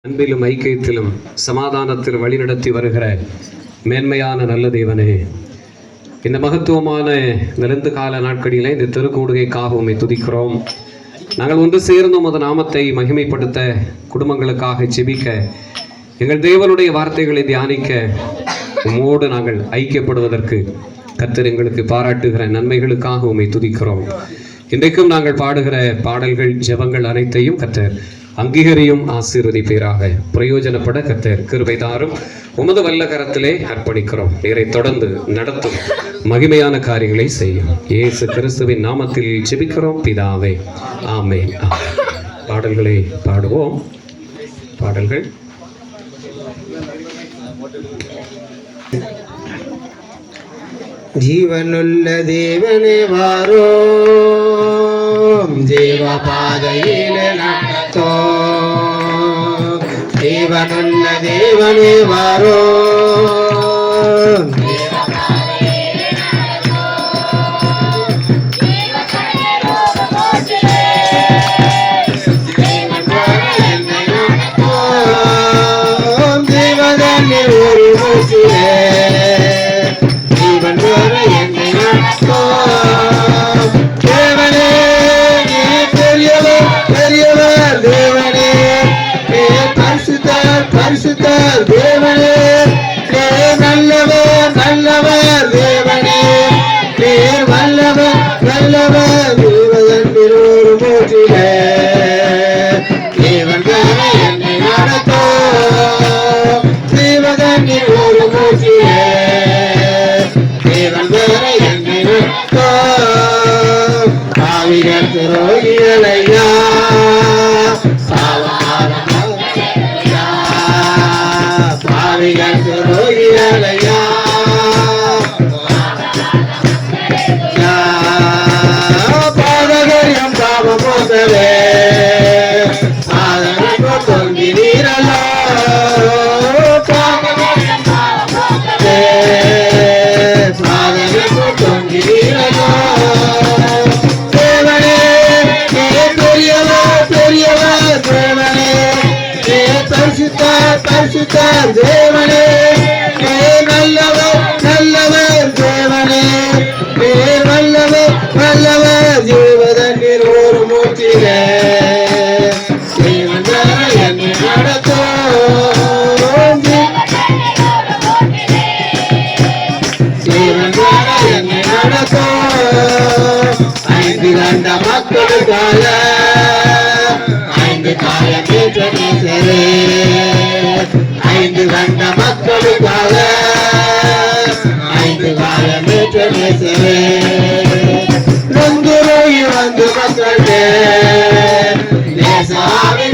அன்பிலும் ஐக்கியத்திலும் சமாதானத்தில் வழிநடத்தி வருகிற மேன்மையான நல்ல தேவனே, இந்த மகத்துவமான நெருந்து கால நாட்களிலே இந்த திருக்கூடுகைக்காக உம்மை துதிக்கிறோம். நாங்கள் ஒன்று சேர்ந்து உமது நாமத்தை மகிமைப்படுத்த, குடும்பங்களுக்காக ஜெபிக்க, எங்கள் தேவனுடைய வார்த்தைகளை தியானிக்க, உம்மோடு நாங்கள் ஐக்கியப்படுவதற்கு கர்த்தர் எங்களுக்கு பாராட்டுகிற நன்மைகளுக்காக உம்மை துதிக்கிறோம். இன்றைக்கும் நாங்கள் பாடுகிற பாடல்கள், ஜெபங்கள் அனைத்தையும் கர்த்தர் அங்கீகரியும் ஆசீர்வதிப்பீராக. பிரயோஜனப்பட கர்த்தர் கிருபை தாரும். உமது வல்ல கரத்திலே அர்ப்பணிக்கிறோம். நீரை தொடர்ந்து நடத்தும் மகிமையான காரியங்களை செய்யும் இயேசு கிறிஸ்துவின் நாமத்தில் ஜெபிக்கிறோம் பிதாவே, ஆமென். பாடல்களை பாடுவோம். பாடல்கள் ஜீவனுள்ள தேவனே வாரோ, தேவ பாதையிலே நடத்தோ. ஜீவனுள்ள தேவனே வாரோ, தேவதன்னே ஒரு மூச்சிலே தேவனே, நீ பெரியவர் பெரியவர் தேவனே, நீ பரிசுத்தர் பரிசுத்தர் தேவனே, நீ நல்லவர் நல்லவர் தேவனே, நீ வல்லவர் வல்லவர் தேவதன்பில் ஒரு மூச்சிலே தேவன் தேவ என்னை நடத்தோ. தேவதன்பில் ஒரு மூச்சிலே பாவிகள் துரோகிகளையா, பாவிகள் துரோகிகளையா, பாதகரியம் பாவம் போதவே பாதகோ தொங்கினீரல்லோ. பரிசுத்தர் தேவனே, நீ நல்லவர் நல்லவர் தேவனே, நீ வல்லவர் வல்லவர் ஜீவதன்னில் ஒரு மூச்சிலே தேவன் என்னை நடத்தோ. தேவன் என்னை நடத்தோ. ஐந்து கண்ட மக்களுக்காக ஐந்து காலம் சரே, ஐந்து கண்ட மக்களுக்காக ஐந்து காலம் சரே, நொந்துரோகி வந்து மக்களே நேசாமி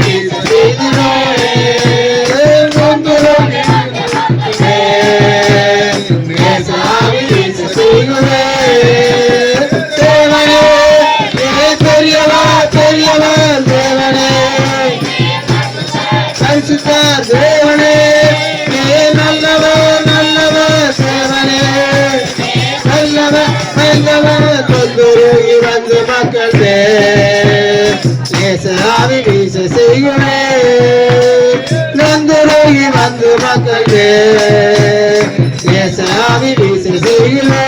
செய்தினோரே, நொந்துரோகி நேசாமி செய்கிறே. தேவனே, பெரியவர் பெரியவர் தேவனே, பரிசுத்தர் தேவனே, நீ நல்லவர் நல்லவர் தேவனே, நல்லவர் நல்லவர் தொந்தரோகி வந்து மக்கள் நேசாமி வீச செய்கிறே. நந்தரோகி வந்து மக்கள் நேசாமி வீச செய்கிறே.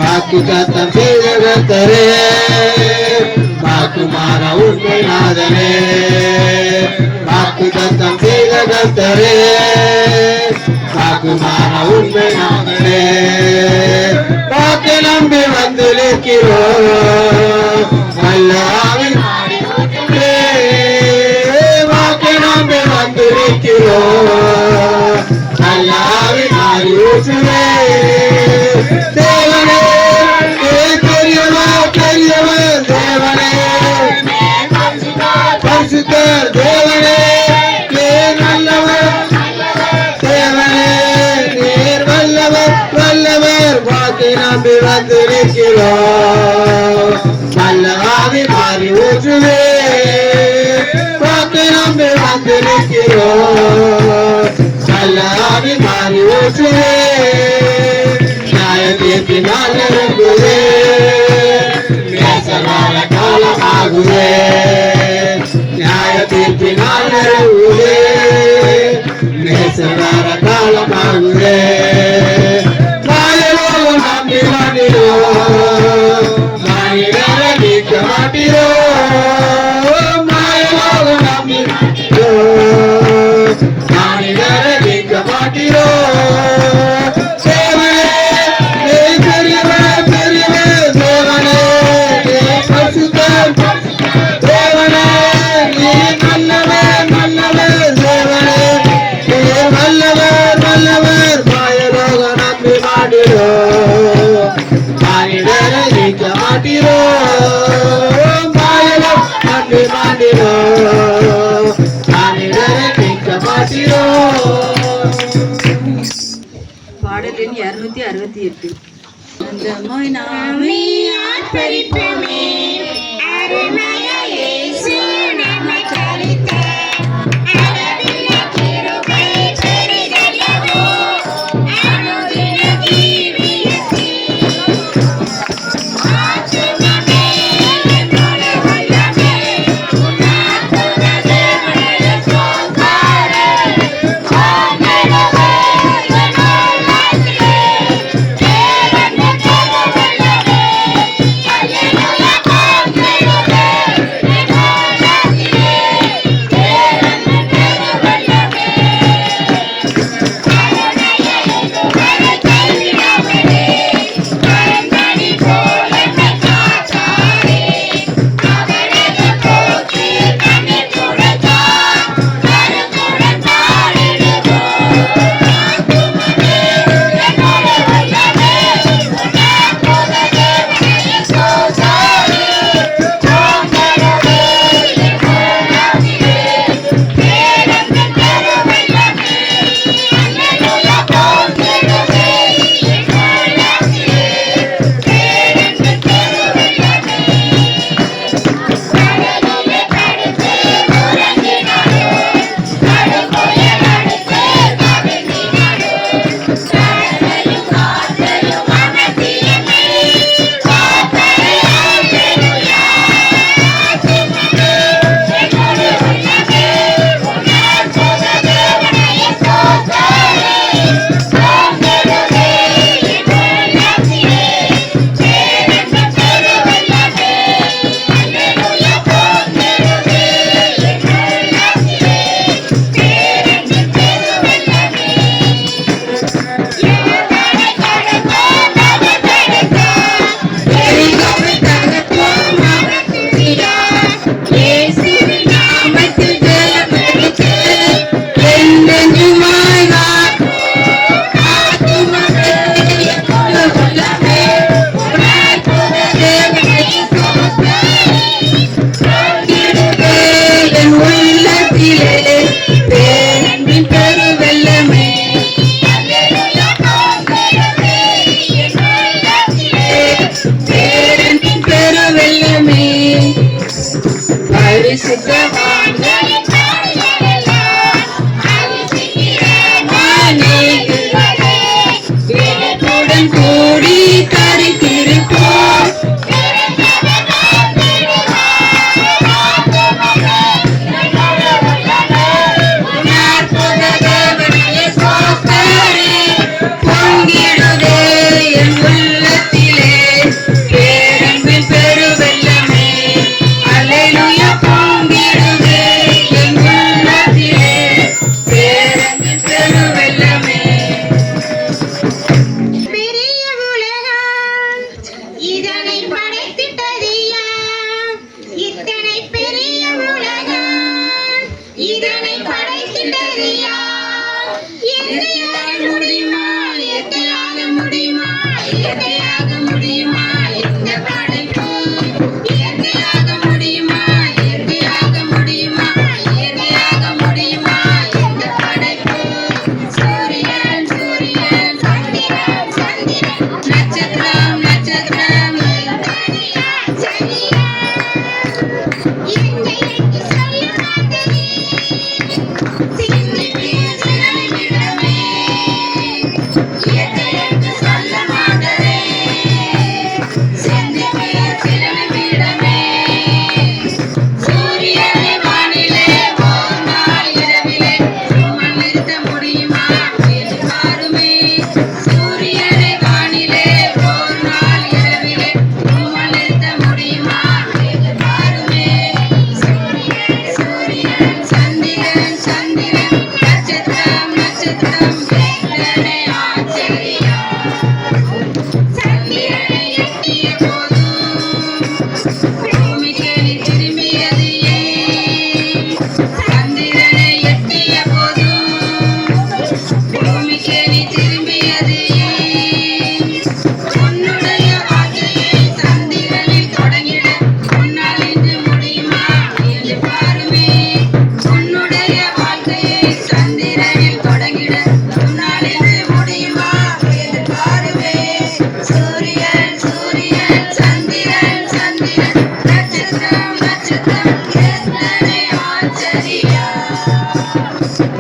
வாக்கு கத்தம் செய்த கர்த்தரே, வாக்கு மாற உண்மை நாதனே, வாக்கு தத்தம் செய்த கர்த்தரே, வாக்கு மாற உண்மை நாதனே. வாக்கு நம்பி வந்து நிற்கிறோம் வல்லாவின் வாக்கு நம்பி வந்து நிற்கிறோம் வல்லாவின் ஆடி ஊற்றுவே. தேவனே, பெரியவர் பெரியவர் தேவனே, பரிசுத்தர் தேவனே, நீ நல்லவர் தேவனே, நீர் வல்லவர் வல்லவர் வாக்கை நம்பி வந்து நிற்கிறோம் வல்லவாவி மாறி ஊற்றுவே. வாக்கை நம்பி வந்து நிற்கிறோம் வல்லவாவி மாறி ஊற்றுவே. நியாயத்தினால் இருக்குதே, நேசமான காலமாகுவே, நியாய தீர்ப்பினால் நிறைவுதே நேசவர காலமாகுதே மாயலோகம் நம்பி மாட்டிரோ மாயிரரை நீக்க மாட்டிரோ மாயலோகம் நம்பி மாட்டிரோ மாயிரரை நீக்க மாட்டிரோ தேவனே நீ பெரியவர் பெரியவர் தேவனே நீ பரிசுத்தர் தேவனே நீ நல்லவர் நல்லவர் தேவனே நீ வல்லவர் வல்லவர் மாயலோக நம்பி மாட்டிரோ மானிடரை நீக்க மாட்டிரோ மாயலோக நம்பி மாட்டிரோ மானிடரை நீக்க மாட்டிரோ. பாடல் எண் 268. அந்தமாய் நாமே ஆர்ப்பரிப்போமே, அருமைய இயேசு நமக்கு அளித்த அளவில்லா கிருபை பெரிதல்லவோ, அனுதின ஜீவியத்தில். ஆத்துமமே என்னோடு வல்லமே, உன் அற்புத தேவனுடைய சோதரே, ஆண்டவரே என்னால் வாழ்கிறே, தேவன் என் தேவ வல்லமே, அல்லேலூயா ஆண்டவரே,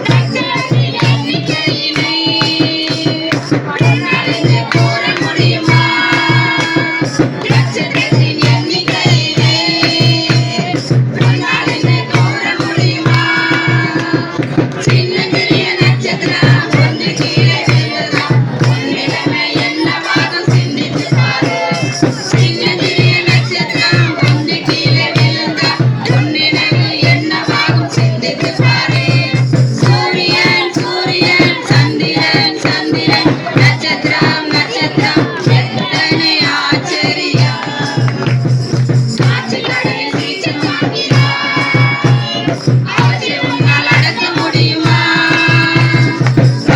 நட்சத்திரத்தின் எண்ணிக்கையினை உன்னாலிருந்து கூற முடியுமா? நட்சத்திரத்தின் எண்ணிக்கையினை உன்னாலிருந்து கூற முடியுமா? சின்னஞ்சிறிய நட்சத்திரம் ஒன்று கீழே விழுதா, உன் நிலைமை என்னவாகும் சிந்தித்து பாரு. சின்னஞ்சிறிய நட்சத்திரம் ஒன்று கீழே விழுந்தா, உன் நிலைமை என்னவாகும் சிந்தித்து பாரு. சூரியன் சூரியன், சந்திரன் சந்திரன், நட்சத்திரம் நட்சத்திரம், எத்தனை ஆச்சரியம். ஆட்சிக்கடலில் சீற்றம் காண்கிறாய், அவற்றை உன்னால் அடக்க முடியுமா?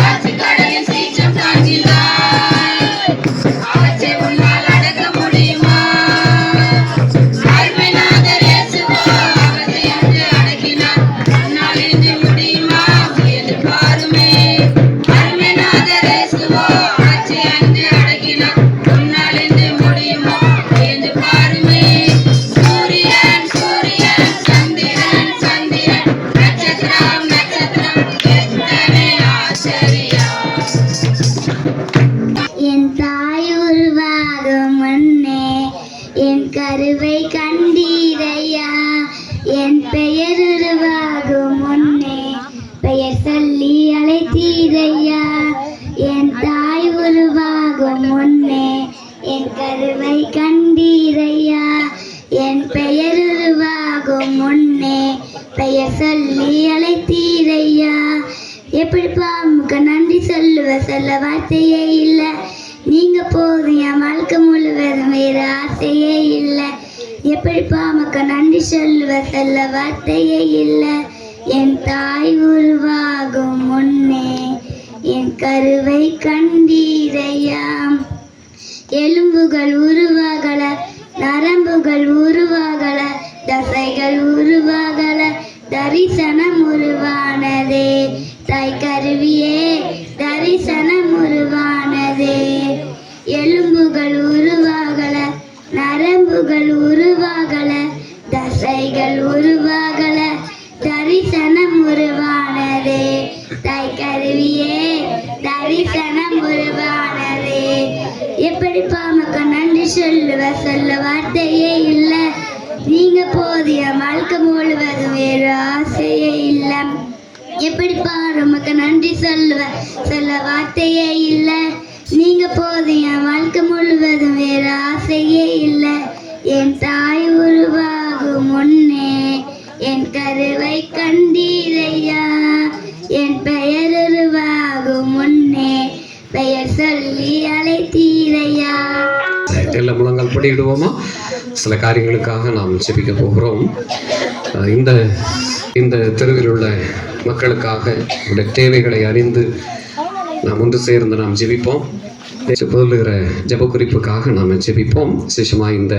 ஆட்சிக்கடலில் சீற்றம் காண்கிறாய், அவற்றை உன்னால் அடக்க முடியுமா? அருமைநாதர் இயேசுவோ அவற்றை அன்று அடக்கினார், உன்னால் இன்று முடியுமா? முயன்று பாருமே. அருமைநாதர் இயேசுவோ அவற்றை அன்று அடக்கினார், உன்னால் இன்று முடியுமா? முயன்று பாருமே. சூரியன் சூரியன், சந்திரன் சந்திரன், நட்சத்திரம் நட்சத்திரம், எத்தனை ஆச்சரியம். என் தாய் உருவாகும் முன்னே என் கருவை கண்டீரையா. என் பெயர் உருவாகும் முன்னே பெயர் சொல்லி அழைத்தீரையா. என் தாய் உருவாகும் முன்னே என் கருவை கண்டீரையா. என் பெயர் உருவாகும் முன்னே பெயர் சொல்லி அழைத்தீரையா. எப்படிப்பா உமக்கு நன்றி சொல்ல வார்த்தையே இல்லை. நீங்க போதும், என் வாழ்க்கை முழுவதும் வேறு ஆசையே இல்லை. எப்படிப்பா உமக்கு நன்றி சொல்ல வார்த்தையே இல்லை. என் தாய் உருவாகும் முன்னே என் கருவை கண்டீரையா. எலும்புகள் உருவாகல, நரம்புகள் உருவாகல, தசைகள் உருவாகல, தரிசனம் உருவானதே. தாய் கருவியே தரிசனம் உருவானதே. எலும்புகள் உருவாகல, நரம்புகள் உருவாகல, தசைகள் உருவாகல, தரிசனம் உருவானதே. தாய் கருவியே தரிசனம் உருவானதே. எப்படிப்பா உமக்கு நன்றி சொல்ல வார்த்தையே இல்லை. நீங்க போதிய வாழ்க்கை முழுவதும் வேறு ஆசையே இல்லை. எப்படிப்பா உமக்கு நன்றி சொல்ல வார்த்தையே இல்லை. நீங்க போதிய வாழ்க்கை முழுவதும் வேறு ஆசையே இல்லை. என் தாய் உருவாகும் முன்னே என் கருவை கண்டீரையா. என் பெயர் உருவாகும் முன்னே பெயர் சொல்லி அழைத்தீரையா. எல்லாம் முழங்கால் படியிடுவோமா? சில காரியங்களுக்காக நாம் ஜெபிக்க போகிறோம். இந்த இந்த தெருவில் உள்ள மக்களுக்காக உடைய தேவைகளை அறிந்து நாம் ஒன்று சேர்ந்து நாம் ஜெபிப்போம். பொருளுகிற ஜெப குறிப்புக்காக நாம் ஜெபிப்போம். விசேஷமாக இந்த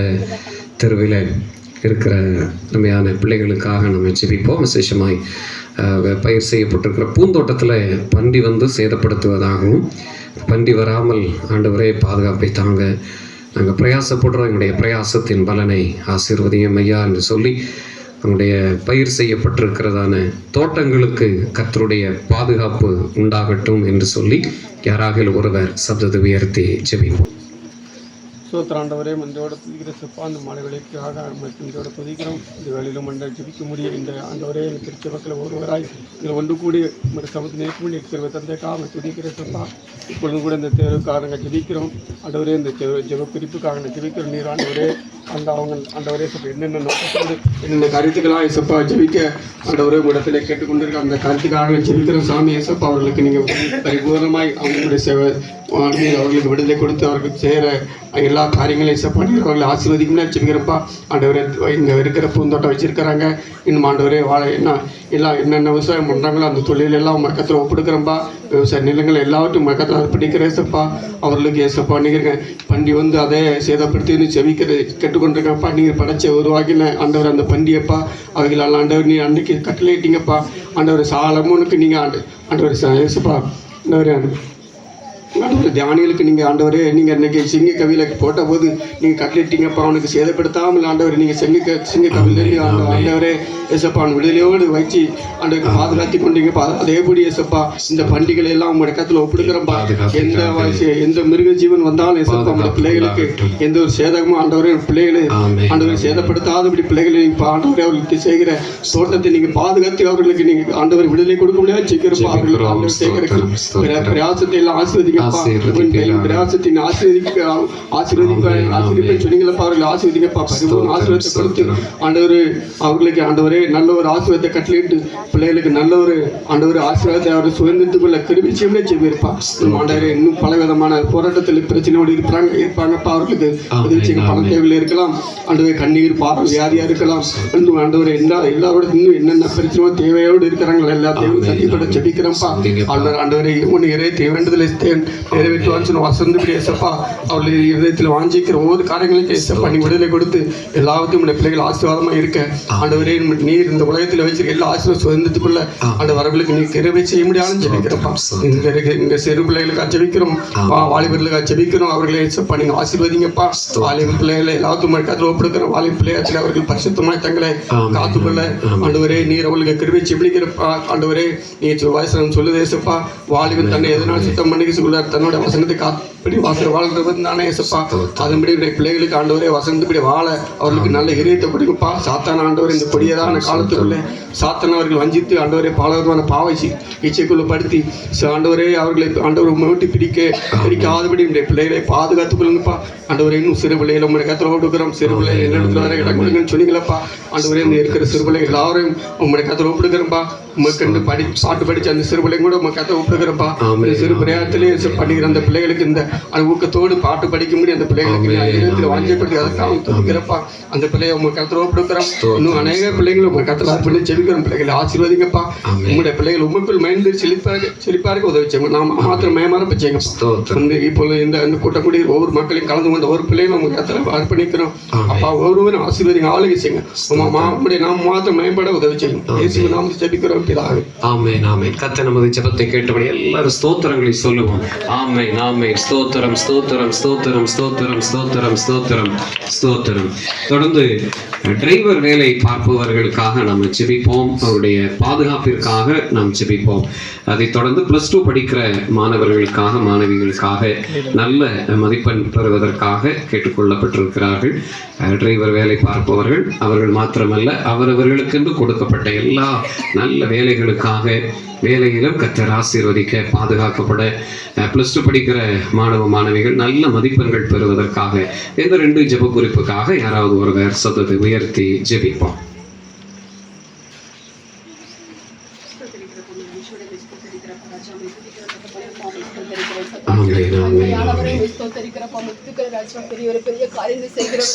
தெருவில் இருக்கிற நம்மையான பிள்ளைகளுக்காக நம்ம ஜெபிப்போம். விசேஷமாய் பயிர் செய்யப்பட்டிருக்கிற பூந்தோட்டத்தில் பன்றி வந்து சேதப்படுத்துவதாகவும், பன்றி வராமல் ஆண்டவரே பாதுகாப்பை தாங்க நாங்கள் பிரயாசப்படுறோம், எங்களுடைய பிரயாசத்தின் பலனை ஆசீர்வதியும் ஐயா என்று சொல்லி நம்முடைய பயிர் செய்யப்பட்டிருக்கிறதான தோட்டங்களுக்கு கர்த்தருடைய பாதுகாப்பு உண்டாகட்டும் என்று சொல்லி யாராக ஒருவர் சப்தத்தை உயர்த்தி ஜெபிப்போம். சோத்திராண்டவரே மஞ்சோட துதிக்கிற சிப்பா அந்த மாலைகளுக்காக மஞ்சோட துதிக்கிறோம். இந்த வேலையிலும் மண்டை ஜெபிக்க முடியும். இந்த ஆண்டவரே திருச்சி மக்கள் ஒருவராய் இதில் ஒன்று கூடி ஒரு சமத்து நேர்மொழி இருக்கிற தந்தைக்காக துதிக்கிற சிப்பா இப்பொழுதும் கூட இந்த தேர்வுக்காக நாங்கள் ஜெபிக்கிறோம். ஆண்டவரே இந்த ஜெப குறிப்புக்காக நாங்கள் ஜெபிக்கிறோம். நீர் ஆண்டவரே அந்த அவங்க ஆண்டவரே சப்பா என்னென்ன நோக்கத்தோடு என்னென்ன கருத்துக்களாக சப்பா ஜெபிக்க ஆண்டவரே இடத்துல கேட்டுக்கொண்டிருக்க அந்த கருத்துக்காக ஜெபிக்கிறோம். சாமி ஏசப்பா அவர்களுக்கு நீங்கள் பரிபூர்ணமாய் அவங்களுடைய சேவை அவர்களுக்கு விடுதலை கொடுத்து அவர்களுக்கு செய்கிற எல்லா காரியங்களையும் சப்பா நீர் அவர்களை ஆசீர்வதிக்கும்னு ஜெபிக்கிறப்பா. ஆண்டவரே இங்கே இருக்கிற பூந்தோட்டம் வச்சுருக்கிறாங்க. இன்னும் ஆண்டவரே என்னென்ன விவசாயம் பண்ணுறாங்களோ அந்த தொழிலெல்லாம் மக்கத்தில் ஒப்படுக்கிறப்பா. விவசாய நிலங்கள் எல்லாவற்றும் மக்கத்தில் அர்ப்பணிக்கிற ஏசப்பா. அவர்களுக்கு ஏசப்பா நீங்கள் பண்டி வந்து அதை சேதப்படுத்தி ஜெபிக்கிற கேட்டுக்கொண்டிருக்கப்பா. நீங்கள் படைச்ச உருவாக்கின ஆண்டவர் அந்த பண்டியப்பா அவைகளால் ஆண்டவர் நீ அன்றைக்கி கட்டளையிட்டீங்கப்பா. ஆண்டவர் சாலமோனுக்கு நீங்கள் ஆண்டவர் ஏசப்பா ஆண்டவர் ஆண்டவரே தியானிகளுக்கு நீங்கள் ஆண்டவரே நீங்கள் இன்னைக்கு சிங்க கவியில போட்ட போது நீங்கள் கட்டளிட்டீங்கப்பா, அவனுக்கு சேதப்படுத்தாமல் ஆண்டவரே நீங்கள் சிங்க கவியிலேருந்து ஆண்டவரே ஏசப்பா அவன் விடுதலையோடு வச்சு ஆண்டவருக்கு பாதுகாத்து கொண்டீங்கப்பா. அதேபடி ஏசப்பா இந்த பண்டிகைகளை எல்லாம் உங்களுடைய கருத்தில் ஒப்பிடுக்கிறப்பா. எந்த மிருக ஜீவன் வந்தாலும் ஏசப்பா உங்களுடைய பிள்ளைகளுக்கு எந்த ஒரு சேதமும் ஆண்டவரே பிள்ளைகளை ஆண்டவரை சேதப்படுத்தாதபடி பிள்ளைகளை ஆண்டவரை அவர்களுக்கு செய்கிற தோட்டத்தை நீங்கள் பாதுகாத்து அவர்களுக்கு நீங்கள் ஆண்டவர் விடுதலை கொடுக்க முடியாது சீக்கிரப்பா. அவர்களுக்கு ஆண்டவர் செய்கிற பிரயாசத்தை எல்லாம் ஆசீர்வதிங்கப்பா. பிரயாசத்தின் ஆசீர்வதிப்பேன் சொன்னீங்களப்பா. அவர்கள் ஆசீர்வதிங்கப்பா. பரிபூர்ண ஆசீர்வாதத்தை கொடுத்து ஆண்டவர் அவர்களுக்கு ஆண்டவரே நல்ல ஒரு ஆசீர்வாதத்தை கட்டளையிட்டு பிள்ளைகளுக்கு நல்ல ஒரு ஆண்டவர் ஆசீர்வாதத்தை அவர் சுதந்திரத்துக்குள்ள கிருபிச்சமே செய்விருப்பா. ஆண்டவரே இன்னும் பல விதமான போராட்டத்தில் பிரச்சனையோடு இருப்பாங்கப்பா. அவர்களுக்கு உதவி செய்ய பணம் தேவையில் இருக்கலாம், ஆண்டவரே கண்ணீர் பார்வை வியாதியா இருக்கலாம், இன்னும் ஆண்டவரே எல்லாரோட இன்னும் என்னென்ன பிரச்சனையோ தேவையோடு இருக்கிறாங்க எல்லாத்தையும் சந்திப்பட ஜெபிக்கிறோம்ப்பா. ஆண்டவரே ஒன்று இறை வேண்டுதலை நிறைவேற்றுவான்னு சொன்ன வசந்து பேசப்பா. அவர்களுடைய இதயத்தில் வாஞ்சிக்கிற ஒவ்வொரு காரியங்களையும் பேசப்பா நீ விடுதலை கொடுத்து எல்லாத்தையும் உடைய பிள்ளைகள் ஆசீர்வாதமா இருக்க ஆண்டவரே நீர் இந்த உலகத்தில் வச்சிருக்க எல்லா ஆசீர்வாத சுதந்திரத்துக்குள்ள அந்த வரவுகளுக்கு நீ கிருபை செய்ய முடியாதுன்னு ஜெபிக்கிறப்பா. இங்க சிறு பிள்ளைகளுக்காக ஜெபிக்கிறோம், வாலிபர்களுக்காக ஜெபிக்கிறோம். அவர்களை ஏசப்பா நீங்க ஆசீர்வதிங்கப்பா. வாலிப பிள்ளைகளை எல்லாத்துக்கும் கருத்தில் ஒப்படுக்கிறோம். வாலிப பிள்ளையாச்சில் அவர்கள் பரிசுத்தமாய் தங்களை காத்துக்கொள்ள ஆண்டவரே நீர் அவர்களுக்கு கிருபை செய்யப்படுகிறப்பா. ஆண்டவரே நீ வயசு சொல்லுதேசப்பா வாலிபன் தன்னை எதனால் சுத்தம் பண்ணி சொல்றார் தன்னோட வசனத்தை காப்படி வாழ்றது தானே ஏசப்பா. அதன்படி பிள்ளைகளுக்கு ஆண்டவரே வசந்தபடி வாழ அவர்களுக்கு நல்ல இதயத்தை பிடிக்கும்ப்பா. சாத்தான ஆண்டவர் இந்த கொடியதான காலத்துக்குள்ளே சாத்தான அவர்கள் வஞ்சித்து ஆண்டவரே பல விதமான பாவை இச்சைக்குள்ள படுத்தி ஆண்டவரே அவர்களை ஆண்டவர் மூட்டி பிடிக்காதபடி இந்த பிள்ளைகளை பாதுகாத்துக் கொள்ளுங்கப்பா. ஆண்டவரே இன்னும் சிறு பிள்ளைகளை உங்களுடைய கருத்தில் கொடுக்குறோம். சிறு பிள்ளைகள் என்ன இடத்துல வர இடம் கொடுங்கன்னு சொன்னீங்களப்பா. ஆண்டவரே இந்த இருக்கிற சிறு பிள்ளைகள் எல்லாரும் உங்களுடைய கருத்தில் ஒப்பிடுக்கிறோம்ப்பா. உங்களுக்கு பாட்டு படிச்சு அந்த சிறு பிள்ளைங்க கூட உங்க கதை ஒப்பிடுக்கிறப்பா. சிறு பிரயாத்திலே பண்ணிக்கிற அந்த பிள்ளைகளுக்கு இந்த ஊக்கத்தோடு பாட்டு படிக்க முடியும். அந்த பிள்ளைகளுக்கு வாஞ்சப்பட்டு அதற்காக துணிக்கிறப்பா. அந்த பிள்ளைய உங்க கருத்தில் ஒப்பிடுக்கிறோம். இன்னும் அநேக பிள்ளைங்களும் உங்க கருத்தில் பண்ணி செபிக்கிறோம். பிள்ளைகளை ஆசீர்வதிங்கப்பா. உங்களுடைய பிள்ளைகள் உங்களுக்குள் மயந்து செழிப்பாருக்கு உதவி செய்யுங்க. நாம் மாத்திரம் மயமாற பச்சைங்க. இப்போ இந்த கூட்டக்கூடிய ஒவ்வொரு மக்களையும் கலந்து கொண்ட ஒரு பிள்ளைகளும் உங்க கருத்தில் அர்ப்பணிக்கிறோம். அப்பா ஒவ்வொருவரும் ஆசீர்வதிங்க, ஆளுகை செய்யுங்க. நாம் மாத்திரம் மேம்பட உதவி செய்யும். நாம் செபிக்கிறோம். ஆமென் ஆமென். கர்த்தர் நமது ஜெபத்தை கேட்டபடி எல்லாரும் ஸ்தோத்திரங்களை சொல்லுவோம். ஆமென் ஆமென். ஸ்தோத்திரம் ஸ்தோத்திரம் ஸ்தோத்திரம் ஸ்தோத்திரம் ஸ்தோத்திரம் ஸ்தோத்திரம் ஸ்தோத்திரம். தொடர்ந்து டிரைவர் வேலை பார்ப்பவர்களுக்காக நாம் ஜெபிப்போம். அவருடைய பாதுகாப்பிற்காக நாம் ஜெபிப்போம். அதைத் தொடர்ந்து +2 படிக்கிற மாணவர்களுக்காக மாணவிகளுக்காக நல்ல மதிப்பெண் பெறுவதற்காக கேட்டுக்கொள்ளப்பட்டிருக்கிறார்கள். டிரைவர் வேலை பார்ப்பவர்கள் அவர்கள் மாத்திரமல்ல, அவரவர்களுக்கென்று கொடுக்கப்பட்ட எல்லா நல்ல வேலைகளுக்காக வேலையிலும் கர்த்தர் ஆசீர்வதிக்க பாதுகாக்கப்பட +2 படிக்கிற மாணவ மாணவிகள் நல்ல மதிப்பெண்கள் பெறுவதற்காக இந்த 2 ஜெப குறிப்புக்காக யாராவது ஒருவர் சத்தத்தை உயர்த்தி ஜெபிப்போம்.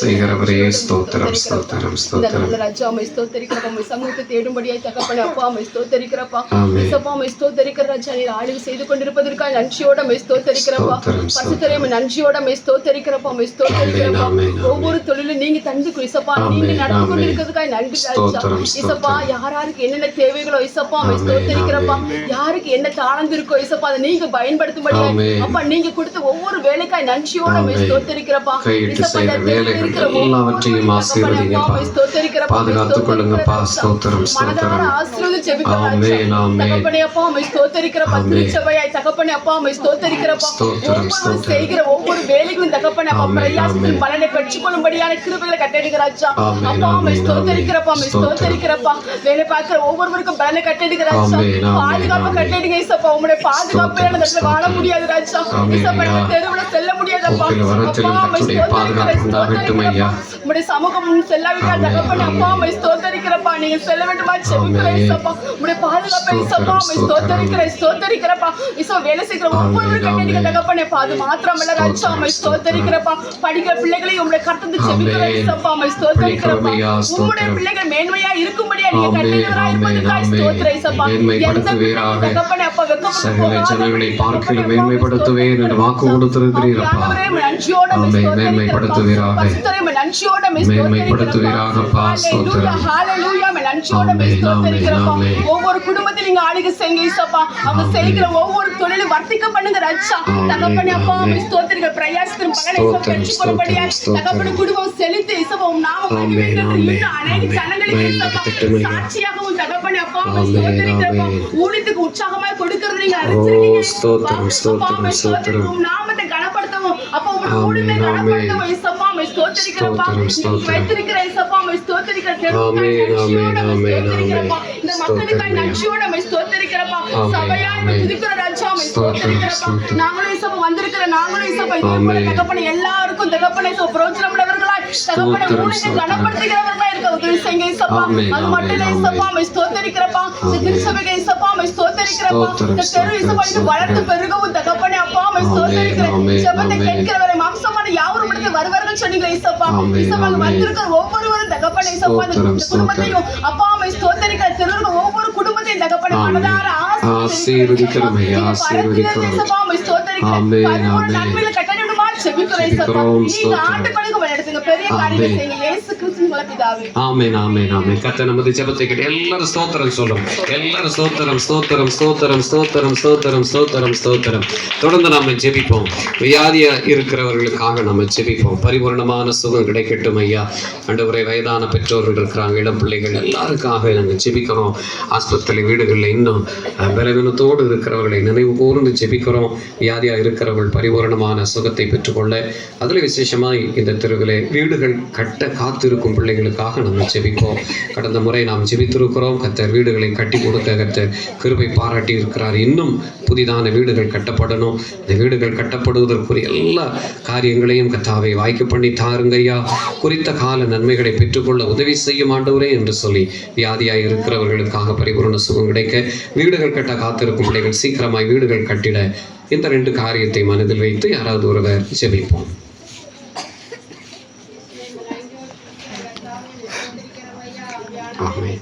செய்கிறவரே ஸ்தோத்திரம் ஸ்தோத்திரம் ஸ்தோத்திரம். ராஜாமை ஸ்தோத்திரிக்கிறப்பா. சமூகத்தை தேடும்படியாய் தகப்பனே அப்பா அம்மை ஸ்தோத்திரிக்கிறப்பா. இயேசுப்பா அம்மை ஸ்தோத்திரிக்கிற ராஜா நீர் ஆளுகை செய்து கொண்டிருப்பதற்காக நன்றியோட அம்மை ஸ்தோத்திரிக்கிறப்பா. பரிசுத்தரே அம்மை நன்றியோட அம்மை ஸ்தோத்திரிக்கிறப்பா. அம்மை ஸ்தோத்திரிக்கிறப்பா. ஒவ்வொரு தொழிலும் நீங்க தந்து இயேசுப்பா நீங்க நடந்து கொண்டிருக்கிறதுக்காக நன்றி ராஜா. இயேசுப்பா யாருக்கு என்னென்ன தேவைகளோ இயேசுப்பா அம்மை ஸ்தோத்திரிக்கிறப்பா. யாருக்கு என்ன தாளந்து இருக்கோ இயேசுப்பா அதை நீங்க பயன்படுத்தும்படியாய் அப்பா நீங்க கொடுத்த ஒவ்வொரு வேலைக்காய் நன்றியோட அம்மை ஸ்தோத்திரிக்கிறப்பா. எல்லாவற்றையும் ஆசீர்வதிங்கப்பா. பாதுகாத்துக் கொள்ளுங்கப்பா. ஸ்தோத்திரம் ஸ்தோத்திரம். ஆமென் ஆமென். தகப்பனே அப்பா அம்மை ஸ்தோத்திரிக்கிறப்பா. திருச்சபையாய் தகப்பனே அப்பா அம்மை ஸ்தோத்திரிக்கிறப்பா. ஒவ்வொரு செய்கிற ஒவ்வொரு வேலைகளும் தகப்பனே அப்பா பிரயாசத்தின் பலனை பெற்றுக்கொள்ளும்படியான கிருபைகளை கட்டளையிடுங்க ராஜா. அப்பா அம்மை ஸ்தோத்திரிக்கிறப்பா. அம்மை ஸ்தோத்திரிக்கிறப்பா. வேலை பார்க்கிற ஒவ்வொருவருக்கும் பலனை கட்டளையிடுங்க ராஜா. பாதுகாப்பு கட்டளையிடுங்க இயேசுப்பா. உம்முடைய பாதுகாப்பு இடத்துல வாழ முடியாது ராஜா. இயேசுப்பா தெருவுல செல்ல முடியாதப்பா. அப்பா அம்மை ஸ்தோத்திரிக்கிறப்பா. உம்முடைய சமூகம் செல்லாவிட்டால் தகப்பனே அப்பா அம்மை ஸ்தோத்திரிக்கிறப்பா. நீங்க செல்ல வேண்டுமா ஜெபிக்கிறேன் இயேசுப்பா. உம்முடைய பாதுகாப்பை இயேசுப்பா அம்மை ஸ்தோத்திரிக்கிறப்பா. இயேசுவா வேலை செய்கிற ஒவ்வொருவரும் கட்டளையிடுங்க தகப்பனே. அது மாத்திரமல்ல ராஜா அம்மை ஸ்தோத்திரிக்கிறப்பா. படிக்கிற பிள்ளைகளையும் உம்முடைய கர்த்தருக்கு ஜெபிக்கிறேன் இயேசுப்பா அம்மை ஸ்தோத்திரிக்கிறப்பா. உம்முடைய பிள்ளைகள் மேன்மையா இருக்கும்படியா நீங்க கட்டளையிடுறா இருப்பதற்காக ஸ்தோத்திரம் இயேசுப்பா. தகப்பனே அப்பா சகல ஜனங்களை பார்க்கிலும் மேன்மைப்படுத்துவேன் என்று வாக்கு கொடுத்திருக்கிறீரப்பா. மேன்மைப்படுத்துவீராக மேன்மைப்படுத்துவீராகப்பா. ஸ்தோத்திரம். நன்றியோட ஆமென், ஸ்தோத்திரிக்கிறப்பா. ஆமென். ஒவ்வொரு குடும்பத்தையும் நீங்க ஆளுகை செய்யுங்க இயேசப்பா. அவங்க செய்கிற ஒவ்வொரு தொழிலும் வர்த்திக்க பண்ணுங்க ராஜா. தகப்பனே அப்பா ஸ்தோத்திரிக்கிற பிரயாசத்தின் பலனை பெற்றுக்கொள்ளும்படியா தகப்பனே குடும்பம் செழித்து இயேசப்பா உம் நாமம் மகிமைப்படுகிறது. அநேக ஜனங்களுக்கு இயேசப்பா சாட்சியாகவும் தகப்பனே அப்பா ஸ்தோத்திரிக்கிறப்பா. ஊழியத்துக்கு உற்சாகமாய் கொடுக்கிறது நீங்க அறிஞ்சிருக்கீங்க. ஸ்தோத்திரம் உம் நாமத்தை கனப்படுத்தவும் அப்பா உங்க ஊழியத்தை கனப்படுத்தவும் இயேசப்பா ஸ்தோத்திரிக்கிறப்பா. வைத்திருக்கிற இயேசப்பா ஸ்தோத்திரிக்கிற ஸ்தோத்திரிக்கிறப்பா. இந்த மக்களுக்காய் நன்றியோட ஸ்தோத்திரிக்கிறப்பா. சபையா துதிக்கிற ராஜா ஸ்தோத்திரிக்கிறப்பா. நாங்களும் இயேசப்பா வந்திருக்கிற நாங்களும் இயேசப்பா இதே தகப்பனே எல்லாருக்கும் தகப்பனே பிரயோஜனம் உள்ளவர்களாய் தகப்பனே ஊழியத்தை கனப்படுத்துகிறவர்களாய் இருக்க உதவி செய்யுங்க இயேசப்பா. அது மட்டும் இல்ல இயேசப்பா ஸ்தோத்திரிக்கிறப்பா. இந்த திருச்சபைக்கு இயேசப்பா ஸ்தோத்திரிக்கிறப்பா. இந்த தெரு இயேசப்பா வளர்ந்து பெருகவும் தகப்பனே அப்பா ஸ்தோத்திரிக்கிறேன். ஜெபத்தை கேட்கிறவரை மாம்சமான யாவரும் இடத்துல வருவார்கள் சொன்னீங்க இயேசப்பா. இயேசப்பா வந்திருக்கிற ஒவ்வொருவரும் தகப்பனே இயேசப்பா இந்த குடும்பத்தையும் அப்பா ஸ்தோத்திரிக்கிற தெருவுல ஒவ்வொரு குடும்பத்தையும் தகப்பனே மனதார ஆசீர்வதிக்கிறோம் ஐயா, ஆசீர்வதிக்கிறோம். நன்மையில கட்டணுமா செபிக்கிறேன் இயேசப்பா. நீங்க ஆண்டுகளுக்கு வழிநடத்துங்க பெரிய காரியங்களை செய்யுங்க இயேசு கிறிஸ்துவின் மூலம் பிதாவே. ஆமென், ஆமென், ஆமென். கர்த்தர் நமது ஜெபத்தை கேட்டு எல்லாரும் ஸ்தோத்திரம் சொல்லும். எல்லாரும் ஸ்தோத்திரம், ஸ்தோத்திரம், ஸ்தோத்திரம், ஸ்தோத்திரம், ஸ்தோத்திரம், ஸ்தோத்திரம், ஸ்தோத்திரம். தொடர்ந்து நாம ஜெபிப்போம். வியாதியா இருக்கிறவர்களுக்காக நம்ம ஜெபிப்போம். பரிபூர்ணமான சுகம் கிடைக்கட்டும் ஐயா. ஆண்டவரே, வயதான பெற்றோர்கள் இருக்கிறாங்க, இளம் பிள்ளைகள் எல்லாருக்காக நாங்கள் ஜெபிக்கிறோம். ஆஸ்பத்திரி வீடுகளில் இன்னும் பலவீனத்தோடு இருக்கிறவர்களை நினைவு கூர்ந்து ஜெபிக்கிறோம். வியாதியா இருக்கிறவர்கள் பரிபூர்ணமான சுகத்தை பெற்றுக்கொள்ள, அதில் விசேஷமாய் இந்த தெருவிலே வீடுகள் கட்ட காத்திருக்கும் பிள்ளைகளுக்காக நம்ம ஜெபிப்போம். கடந்த முறை நாம் ஜெபித்திருக்கிறோம். கர்த்தர் வீடுகளை கட்டி கொடுக்க கர்த்தர் கிருபை பாராட்டி இருக்கிறார். இன்னும் புதிதான வீடுகள் கட்டப்படணும். இந்த வீடுகள் கட்டப்படுவதற்குரிய எல்லா காரியங்களையும் கர்த்தாவை வாய்க்க பண்ணி தாருங்கய்யா. குறித்த கால நன்மைகளை பெற்றுக்கொள்ள உதவி செய்யும் ஆண்டவரே என்று சொல்லி வியாதியாய் இருக்கிறவர்களுக்காக பரிபூர்ண சுகம் கிடைக்க, வீடுகள் கட்ட காத்திருக்கும் பிள்ளைகள் சீக்கிரமாய் வீடுகள் கட்டிட இந்த 2 காரியத்தை மனதில் வைத்து யாராவது ஒருவர் ஜெபிப்போம். ஆமென்.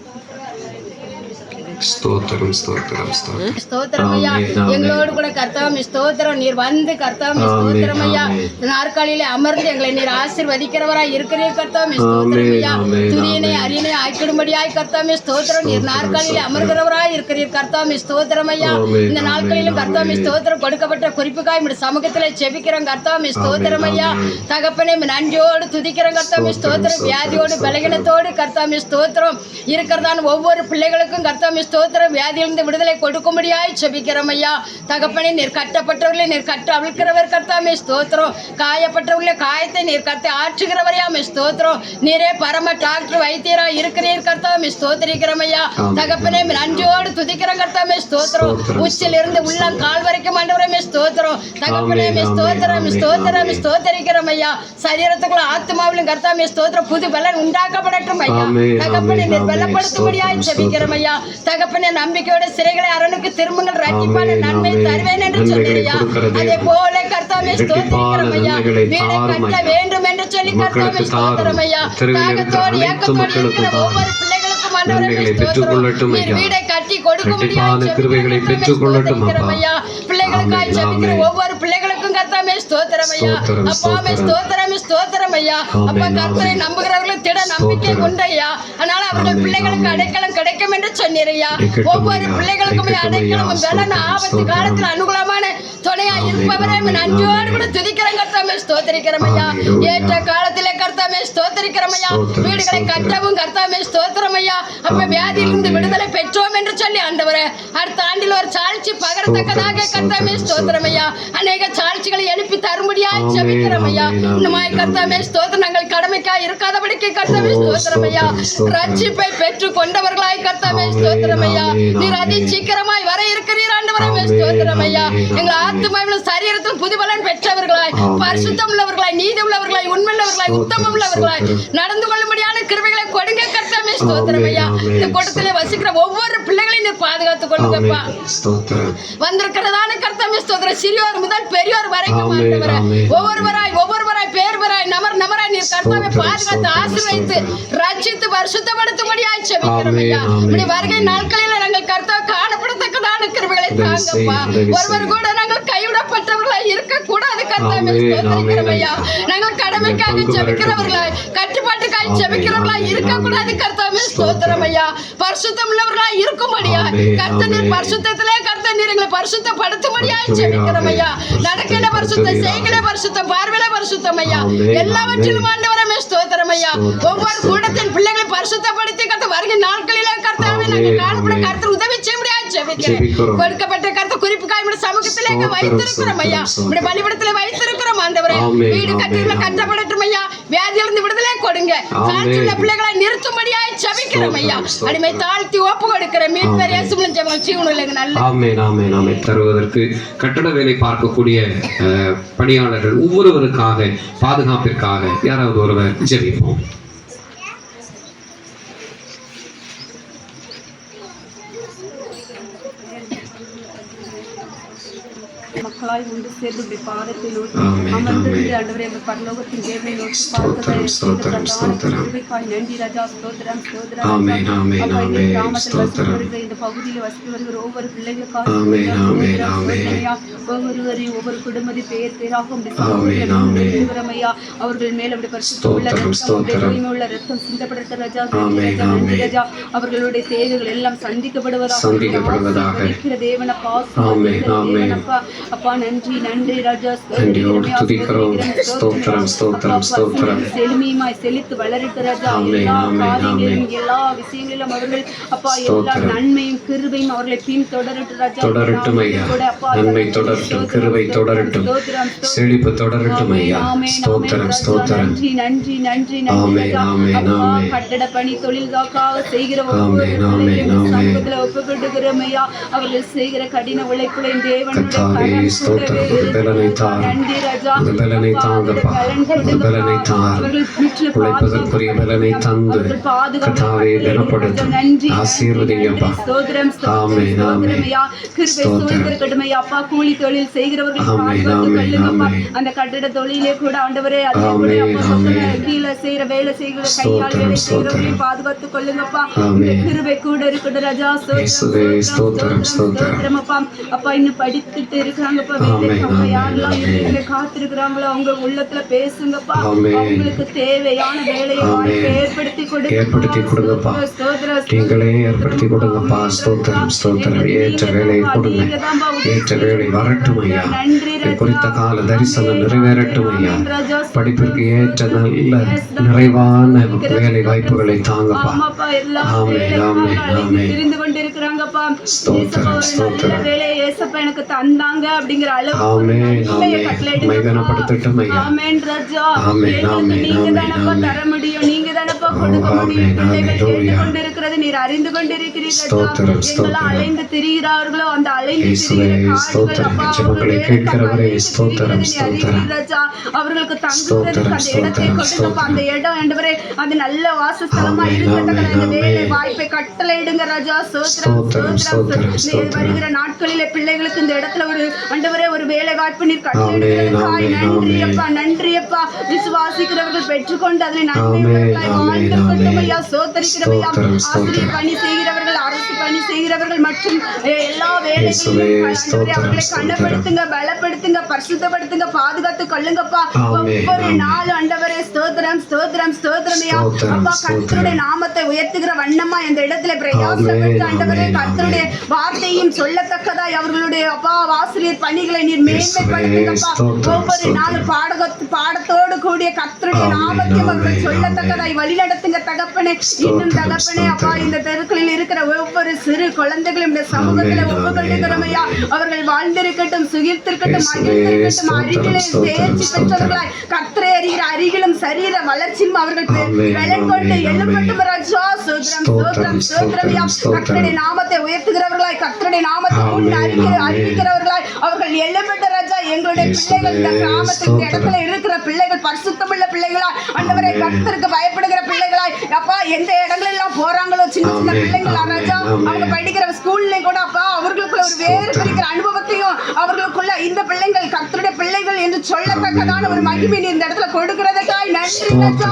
ஸ்தோத்திரம், ஸ்தோத்திரம், ஸ்தோத்திரம். ஸ்தோத்திரம் ஐயா. எங்களோடு கூட கர்த்தாவே ஸ்தோத்திரம். நீர் வந்து கர்த்தாவே ஸ்தோத்திரம் ஐயா. நாற்காலியிலே அமர்ந்து எங்களை நீர் ஆசீர்வதிக்கிறவராய் இருக்கிறீர் கர்த்தாவே ஸ்தோத்திரம் ஐயா. துரியனை அரியனை ஆய்க்கிடும்படியாய் கர்த்தாவே ஸ்தோத்திரம். நீர் நாற்காலியிலே அமர்கிறவராய் இருக்கிறீர் கர்த்தாவே ஸ்தோத்திரம் ஐயா. இந்த நாட்களிலும் கர்த்தாவே ஸ்தோத்திரம் கொடுக்கப்பட்ட குறிப்புக்காய் உம்முடைய சமூகத்திலே ஜெபிக்கிறோம் கர்த்தாவே ஸ்தோத்திரம் ஐயா. தகப்பனே நன்றியோடு துதிக்கிறோம் கர்த்தாவே ஸ்தோத்திரம். வியாதியோடு பலகீனத்தோடு கர்த்தாவே ஸ்தோத்திரம் இருக்கிறதான ஒவ்வொரு பிள்ளைகளுக்கும் கர்த்தாவே ஸ்தோத்திரம் வியாதியிலிருந்து விடுதலை கொடுக்கும்படியாய் ஜெபிக்கிறோம் ஐயா. தகப்பனே நீர் கட்டப்பட்டவர்களை நீர் கட்ட அவிழ்க்கிறவர் கர்த்தாவே ஸ்தோத்திரம். காயப்பட்டவர்களை காயத்தை நீர் கட்ட ஆற்றுகிறவரையாமே ஸ்தோத்திரம். நீரே பரம டாக்டர் வைத்தியரா இருக்கிறீர் கர்த்தாவே ஸ்தோத்திரிக்கிறோம் ஐயா. தகப்பனே நன்றியோடு துதிக்கிறோம் கர்த்தாவே ஸ்தோத்திரம். உச்சிலிருந்து உள்ளம் கால் வரைக்கும் ஆண்டவரே ஸ்தோத்திரம். தகப்பனே ஸ்தோத்திரம், ஸ்தோத்திரம், ஸ்தோத்திரிக்கிறோம் ஐயா. சரீரத்துக்குள்ள ஆத்மாவிலும் கர்த்தாவே ஸ்தோத்திரம் புது பலன் உண்டாக்கப்படட்டும் ஐயா. தகப்பனே நீர் பலப்படுத்தும்படியாய் ஜெபிக்கிறோம் ஐயா. தகப்பனே நம்பிக்கையோட சிறைகளை அரணுக்கு திரும்புங்கள், ரட்சிப்பான நன்மை தருவேன் என்று சொன்னீரையா. அதே போல கர்த்தாவே ஸ்தோத்திரிக்கிறோம் ஐயா. வீடை கட்ட வேண்டும் என்று சொல்லி கர்த்தாவே ஸ்தோத்திரம் ஐயா. தாகத்தோடு ஏக்கத்தோடு இருக்கிற ஒவ்வொரு பிள்ளைகளுக்கும் ஆண்டவரே ஸ்தோத்திரம். நீர் வீடை கட்டி கொடுக்கும்படியாய் ஜெபிக்கிறோம் ஐயா. பிள்ளைகளுக்காய் ஜெபிக்கிற ஒவ்வொரு பிள்ளைகளுக்கும் கர்த்தாவே ஸ்தோத்திரம் ஐயா. அப்பாவே ஸ்தோத்திரம், ஸ்தோத்திரம் ஐயா. அப்பா கர்த்தரை நம்புகிறவர்களுக்கு திட நம்பிக்கை உண்டு ஐயா. அதனால அவர்கள் பிள்ளைகளுக்கு அடைக்கலம் கிடைக்கும் என்று சொன்னீரையா. ஒவ்வொரு பிள்ளைகளுக்குமே அடைக்கலமும் பலன் ஆபத்து காலத்தில் அனுகூலமான துணையா இருப்பவரே நன்றியோடு கூட துதிக்கிறோம் கர்த்தாவே ஸ்தோத்திரிக்கிறோம் ஐயா. ஏற்ற காலத்திலே கர்த்தாவே ஸ்தோத்திரிக்கிறோம் ஐயா. வீடுகளை கட்டவும் கர்த்தாவே ஸ்தோத்திரம் ஐயா. அப்ப வியாதியிலிருந்து விடுதலை பெற்றோம் என்று சொல்லி ஆண்டவரே அடுத்த ஆண்டில் ஒரு சாட்சி பகரத்தக்கதாக கர்த்தாவே ஸ்தோத்திரம் ஐயா. அநேக சாட்சிகளை எழுப்பி தரும்படியாய் ஜெபிக்கிறோம் ஐயா. இந்த மாதிரி கர்த்தாவே ஸ்தோத்திரம் நாங்கள் கடமைக்காய் இருக்காதபடிக்கு கர்த்தாவே ஸ்தோத்திரம் ஐயா. ரட்சிப்பை பெற்று கொண்டவர்களாய் கர்த்தாவே ஸ்தோத்திரம் ஐயா. நீர் அதி சீக்கிரமாய் வர இருக்கிறீர் ஆண்டவரே ஸ்தோத்திரம் ஐயா. எங்கள் ஆத்துமாவிலும் சரீரத்தில் புது பலன் பெற்றவர்களாய், பரிசுத்தம் உள்ளவர்களாய், நீதி உள்ளவர்களாய், உண்மையுள்ளவர்களாய், உத்தமம் உள்ளவர்களாய் நடந்து கொள்ளும்படியான கிருபைகளை கொடுங்க கர்த்தாவே ஸ்தோத்திரம் ஐயா. இந்த கூட்டத்திலே வசிக்கிற ஒவ்வொரு பிள்ளைகளையும் நீர் பாதுகாத்துக் கொள்ளுங்கப்பா. வந்திருக்கிறதான கர்த்தாவே ஸ்தோத்திரம். சிறியோர் முதல் பெரியோர் வரைக்கும் ஆண்டவரே ஒவ்வொருவராய் பேர்வராய் நமராய் நீர் கர்த்தாவே பாதுகாத்து ஆசீர்வதித்து ரட்சித்து பரிசுத்தப்படுத்தும்படியாய் ஜெபிக்கிறோம் ஐயா. இப்படி வருகை நாட்களில் நாங்கள் கர்த்தாவே காணப்படத்தக்கதான கிருபைகளை தாங்கப்பா. ஒருவர் கூட நாங்கள் கைவிடப்பட்டவர்களாய் இருக்க கூடாது கர்த்தாவே ஸ்தோத்திரிக்கிறோம் ஐயா. நாங்கள் கடமைக்காக ஜெபிக்கிறவர்களாய், கட்டுப்பாட்டுக்காக ஜெபிக்கிறவர்களாய் இருக்க கூடாது கர்த்தாவே ஸ்தோத்திரம் ஐயா. பரிசுத்தம் உள்ளவர்களாய் இருக்கும்படியா கர்த்தர் நீர் பரிசுத்தத்திலே கர்த்தர் நீர் எங்களை பரிசுத்தப்படுத்தும்படியாய் ஜெபிக்கிறோம் ஐயா. நடக்கிற பரிசுத்தம், செய்கிற பரிசுத்தம், பார்வையில பரிசுத்தம் ஐயா. எல்லாவற்றிலும் ஆண்டவரே ஸ்தோத்திரம் ஐயா. ஒவ்வொரு கூட்டத்தின் பிள்ளைகளை பரிசுத்தப்படுத்தி கர்த்தர் வருகிற நாட்களிலே கர்த்தாவே நாங்கள் காணப்பட கர்த்தர் உதவி செய்யும்படியாய் ஜெபிக்கிறேன். கொடுக்கப்பட்ட கர்த்தர் குறிப்புக்காய் உம்முடைய சமூகத்திலே வைத்திருக்கிறோம் ஐயா. உம்முடைய பலிபீடத்திலே வைத்திருக்கிறோம் ஆண்டவரே. வீடு கட்டியுள்ள கட்டப்படட்டும் ஐயா. வியாதியிலிருந்து விடுதலை கொடுங்க. சாட்சியுள்ள பிள்ளைகளை நிறுத்தும்படியாய் ஜெபிக்கிறோம் ஐயா. அடிமை தாழ்த்தி ஒப்பு கொடுக்கிற மீட்பர் இயேசுவின் ஜெபம் ஜீவனுள்ள நல்ல ஆமென் ஆமென் ஆமென். தருவதற்கு கட்டட வேலை பார்க்கக்கூடிய பணியாளர்கள் ஒவ்வொருவருக்காக பாதுகாப்பிற்காக யாராவது ஒருவர் ஜெபிப்போம். மக்களாய் ஒன்று சேர்ந்து உடைய பாதத்தை நோக்கி அமர்ந்திருந்து ஆண்டவரே அந்த பரலோகத்தின் தேவனை நோக்கி பார்க்கிறேன். நன்றி ராஜா. ஸ்தோத்திரம் ஸ்தோத்திரம். கிராமத்தில் வசித்து வருகிற இந்த பகுதியில் வசித்து வருகிற ஒவ்வொரு பிள்ளைகளுக்காக ஒவ்வொருவரையும் ஒவ்வொரு குடும்பத்தை பேர் பேராக விவரமையா அவர்கள் மேல அப்படி பரிசுத்த உள்ள ரத்தம் உள்ள ரத்தம் சிந்தப்பட்ட ராஜா. நன்றி ராஜா. அவர்களுடைய தேவைகள் எல்லாம் சந்திக்கப்படுவதாக தேவனப்பா. தேவனப்பா அப்பா நன்றி நன்றி ராஜா. செழுமையுமாய் செழித்து வளரட்டு ராஜா. எல்லா காரியங்களிலும் எல்லா விஷயங்களிலும் அவர்கள் அப்பா எல்லா நன்மையும் கிருபையும் அவர்களை பின் தொடரட்டு ராஜா. தொடரட்டும் ஐயா. நன்மை தொடரட்டும், கிருபை தொடரட்டும், செழிப்பு தொடரட்டும் ஐயா. ஸ்தோத்திரம் ஸ்தோத்திரம். நன்றி நன்றி நன்றி நன்றி ராஜா. கட்டட பணி தொழிலுக்காக செய்கிற சமூகத்துல ஒப்புக்கொண்டுகிறோம் ஐயா. அவர்கள் செய்கிற கடின உழைப்புகளை தேவனுடைய நன்றி ராஜா. உழைப்பதற்குரிய பலனை தந்து கர்த்தாவே பலப்படுத்தும், ஆசீர்வதிங்கப்பா. ஸ்தோத்திரம் ஸ்தோத்திரம். அப்பா கூலி தொழில் செய்கிறவர்கள் அந்த கட்டட தொழிலே கூட ஆண்டவரே கீழே செய்யற வேலை செய்கிற கையால் வேலை செய்கிறவர்களையும் பாதுகாத்துக் கொள்ளுங்கப்பா. கிருபை கூட இருக்கட்டும் ராஜா. ஸ்தோத்திரம் அப்பா. அப்பா இன்னும் படித்துட்டு இருக்கிறாங்கப்பா. யாரெல்லாம் காத்திருக்கிறாங்களோ அவங்க உள்ளத்துல பேசுங்கப்பா. அவங்களுக்கு தேவையான வேலையை ஏற்படுத்தி கொடுங்கப்பா. நீங்களே ஏற்படுத்தி கொடுங்கப்பா. ஸ்தோத்திரம் ஸ்தோத்திரம். ஏற்ற வேலையை கொடுங்க. ஏற்ற வேலை வரட்டும் ஐயா. குறித்த கால தரிசனம் நிறைவேறட்டும் ஐயா. படிப்பிற்கு ஏற்ற நல்ல நிறைவான வேலை வாய்ப்புகளை தாங்கப்பா. ஆமென் ஆமென் ஆமென். தெரிந்து கொண்டிருக்கிறாங்கப்பா. ஸ்தோத்திரம் ஸ்தோத்திரம். வேலையை ஏசப்பா எனக்கு தந்தாங்க அப்படிங்கிற அளவு மைதானப்படுத்தட்டும் ஐயா. ஆமென் ராஜா. ஆமென் ஆமென் நீங்க ஆமென் தானப்பா ஆமென். தர முடியும். நீங்க தானப்பா கொடுக்க முடியும். பிள்ளைகள் கேட்டு கொண்டிருக்கிறது நீர் அறிந்து கொண்டிருக்கிறீர்கள். எங்கெல்லாம் அலைந்து திரிகிறார்களோ அந்த அலைந்து திரிகிற ஜெபங்களை கேட்கிறவரே ஸ்தோத்திரம் ஸ்தோத்திரம். ராஜா அவர்களுக்கு தங்குறதுக்கு அந்த இடத்தை கொடுங்கப்பா. அந்த இடம் ஆண்டவரே அது நல்ல வாசஸ்தலமா இருக்கட்டும். அந்த வேலை வாய்ப்பை கட்டளையிடுங்க ராஜா. ஸ்தோத்திரம் ஸ்தோத்திரம். வருகிற நாட்களிலே பிள்ளைகளுக்கு இந்த இடத்துல ஒரு ஆண்டவரே ஒரு வேலை வாய்ப்பு நீர் கட்டளையிடுகிறீர்கள். நன்றி அப்பா நன்றி அப்பா. விசுவாசிக்கிறவர்கள் பெற்றுக்கொண்டு அதில் நன்மையாய் வாழ்ந்திருக்கட்டும் ஐயா. ஸ்தோத்திரிக்கிறோம் ஐயா. ஆசிரியர் பணி செய்கிறவர்கள், அரசு பணி செய்கிறவர்கள் மற்றும் எல்லா வேலைகளிலும் அவர்களை கனப்படுத்துங்க, பலப்படுத்துங்க, பரிசுத்தப்படுத்துங்க, பாதுகாத்து கொள்ளுங்கப்பா. ஒவ்வொரு நாளும் ஆண்டவரே ஸ்தோத்திரம் ஸ்தோத்திரம் ஸ்தோத்திரம் ஐயா. அப்பா கர்த்தருடைய நாமத்தை உயர்த்துகிற வண்ணமா இந்த இடத்துல பிரயாசப்பட்டு ஆண்டவரே கர்த்தருடைய வார்த்தையும் சொல்லத்தக்கதாய் அவர்களுடைய அப்பா ஆசிரியர் பணிகளை நீர் மேன்மைப்படுத்துங்கப்பா. ஒவ்வொரு நாளும் பாடத்தோடு கூடிய கர்த்தருடைய நாமத்தையும் அவர்கள் சொல்லத்தக்கதாய் வழிநடத்துங்க தகப்பனே. இன்னும் தகப்பனே அப்பா இந்த தெருக்களில் இருக்கிற ஒவ்வொரு சிறு குழந்தைகளும் இந்த சமூகத்துல ஒப்புக்கொள்ளுகிறோம் ஐயா. அவர்கள் வாழ்ந்திருக்கட்டும், சுகிர்த்திருக்கட்டும், மகிழ்ந்திருக்கட்டும், அருகிலே தேர்ச்சி பெற்றவர்களாய் கர்த்தரை அறிகிற அருகிலும் சரீர வளர்ச்சியும் அவர்கள் பலன் கொண்டு எழுப்பட்டும் ராஜா. ஸ்தோத்திரம் ஸ்தோத்திரம் ஸ்தோத்திரம் ஐயா. கர்த்தருடைய நாமத்தை உயர்த்துகிறவர்களாய் கர்த்தருடைய நாமத்தை முன் அறிவிக்கிறவர்களாய் அவர்கள் எழுப்பட்ட ராஜா. எங்களுடைய பிள்ளைகள் இந்த கிராமத்தில் இந்த இடத்துல இருக்கிற பிள்ளைகள் பரிசுத்தமுள்ள பிள்ளைகளா ஆண்டவரே கர்த்தருக்கு பயப்படுகிற பிள்ளைகளாய் அப்பா எந்த இடங்களெல்லாம் போறாங்களோ சின்ன சின்ன பிள்ளைங்களா ராஜா அவங்க படிக்கிற ஸ்கூல்ல கூட அப்பா அவர்களுக்குள்ள ஒரு வேறு பிரிக்கிற அனுபவத்தையும் அவர்களுக்குள்ள இந்த பிள்ளைகள் கர்த்தருடைய பிள்ளைகள் என்று சொல்லத்தக்கதான ஒரு மகிமை இந்த இடத்துல கொடுக்கிறதுக்காய் நன்றி ராஜா.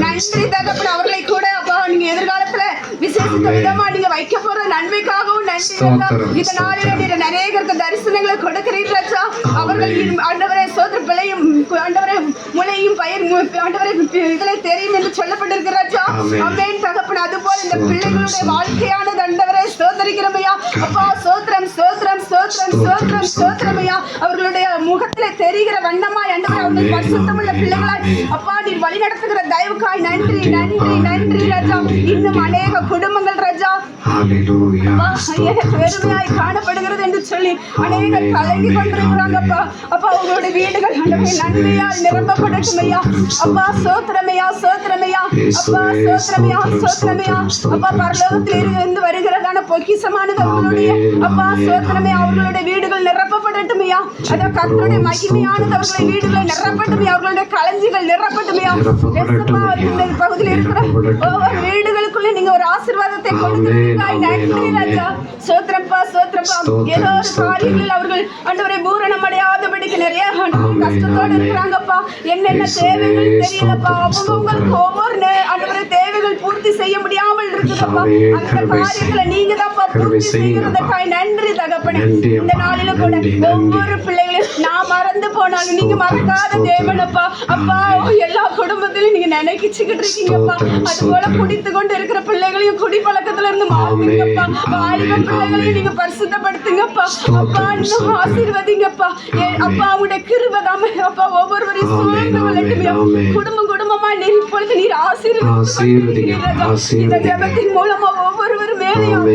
நன்றி தகப்பனே. அவர்களை கூட அப்பா நீங்க எதிர்காலத்துல விசேஷித்த விதமா நீங்க வைக்க போற நன்மைக்காகவும் நன்றி ராஜா. இந்த நாளிலே நீர் அநேகருக்கு தரிசனங்களை கொடுக்கிறீர்கள் ராஜா. அவர்கள் ஆண்டவரே சோதர பிள்ளையும் ஆண்டவரே முளையும் பயிர் ஆண்டவரே இதிலே தெரியும் என்று சொல்லப்பட்டிருக்கிற ராஜா. ஆமென் தகப்பனே. அதுபோல இந்த பிள்ளைகளுடைய வாழ்க்கையானது ஆண்டவரே ஸ்தோத்திரிக்கிறமையா அப்பா. ஸ்தோத்திரம் ஸ்தோத்திரம் ஸ்தோத்திரம் ஸ்தோத்திரம் ஸ்தோத்திரமையா. அவர்களுடைய முகத்திலே தெரிகிற வண்ணமாய் ஆண்டவரே அவர்கள் பரிசுத்தமுள்ள பிள்ளைகளாய் அப்பா நீர் வழி நடத்துகிற தயவுக்காய் நன்றி நன்றி நன்றி ராஜா. இன்னும் அநேக குடும்பங்கள் ராஜா பெருமையாய் காணப்படுகிறது என்று சொல்லி அநேகர் கலங்கி கொண்டிருக்கிறாங்கப்பா. அப்பா உங்களுடைய வீடுகள் நன்மையால் நிரப்பப்படட்டும் ஐயா. அப்பா சோத்திரமையா சோத்திரமையா அப்பா சோத்திரமையா சோத்திரமையா அப்பா. பரலோகத்தில் இருந்து வருகிறதான பொக்கிசமானது அவர்களுடைய அப்பா சோத்திரமையா அவர்களுடைய வீடுகள் நிரப்பப்படட்டும் ஐயா. அதான் கர்த்தருடைய மகிமையானது அவர்களுடைய வீடுகளை நிரப்பட்டும். அவர்களுடைய களஞ்சிகள் நிரப்பட்டும் ஐயா. இந்த பகுதியில் இருக்கிற ஒவ்வொரு வீடுகளுக்குள்ள நீங்க ஒரு ஆசீர்வாதத்தை கொடுத்திருக்கிறாய். நன்றி ராஜா. சோத்திரப்பா சோத்திரப்பா. ஏதோ ஒரு காரியங்களில் அவர்கள் ஆண்டவரை பூரணம் அடையாதபடிக்கு நிறைய கஷ்டத்தோடு இருக்கிறாங்கப்பா. என்னென்ன தேவைகள் தெரியலப்பா. அவங்களுக்கு ஒவ்வொரு ஆண்டவரை தேவைகள் பூர்த்தி செய்ய முடியாமல் இருக்குதுப்பா. அந்த காரியங்களை நீங்க தான்ப்பா பூர்த்தி செய்கிறதுக்காய் நன்றி தகப்பனே. இந்த நாளில கூட ஒவ்வொரு பிள்ளைகளையும் நான் மறந்து போனாலும் நீங்க மறக்காத தேவனப்பா. அப்பா எல்லா குடும்பத்திலும் நீங்க நினைக்கிச்சுக்கிட்டு இருக்கீங்கப்பா. அது போல குடித்து கொண்டு இருக்கிற பிள்ளைகளையும் குடி பழக்கத்துல இருந்து மாத்துங்கப்பா. வாலிப பிள்ளைகளையும் நீங்க பரிசுத்தப்படுத்துங்கப்பா. அப்பா இன்னும் ஆசீர்வதிங்கப்பா. அப்பா உங்களுடைய கிருபைதாமே அப்பா ஒவ்வொருவரையும் சூழ்ந்து கொள்ளட்டுமே. குடும்பம் குடும்பமா நீர் இப்பொழுது நீர் ஆசீர்வதிங்க. இந்த ஜெபத்தின் மூலமா ஒவ்வொருவர் மேலேயும்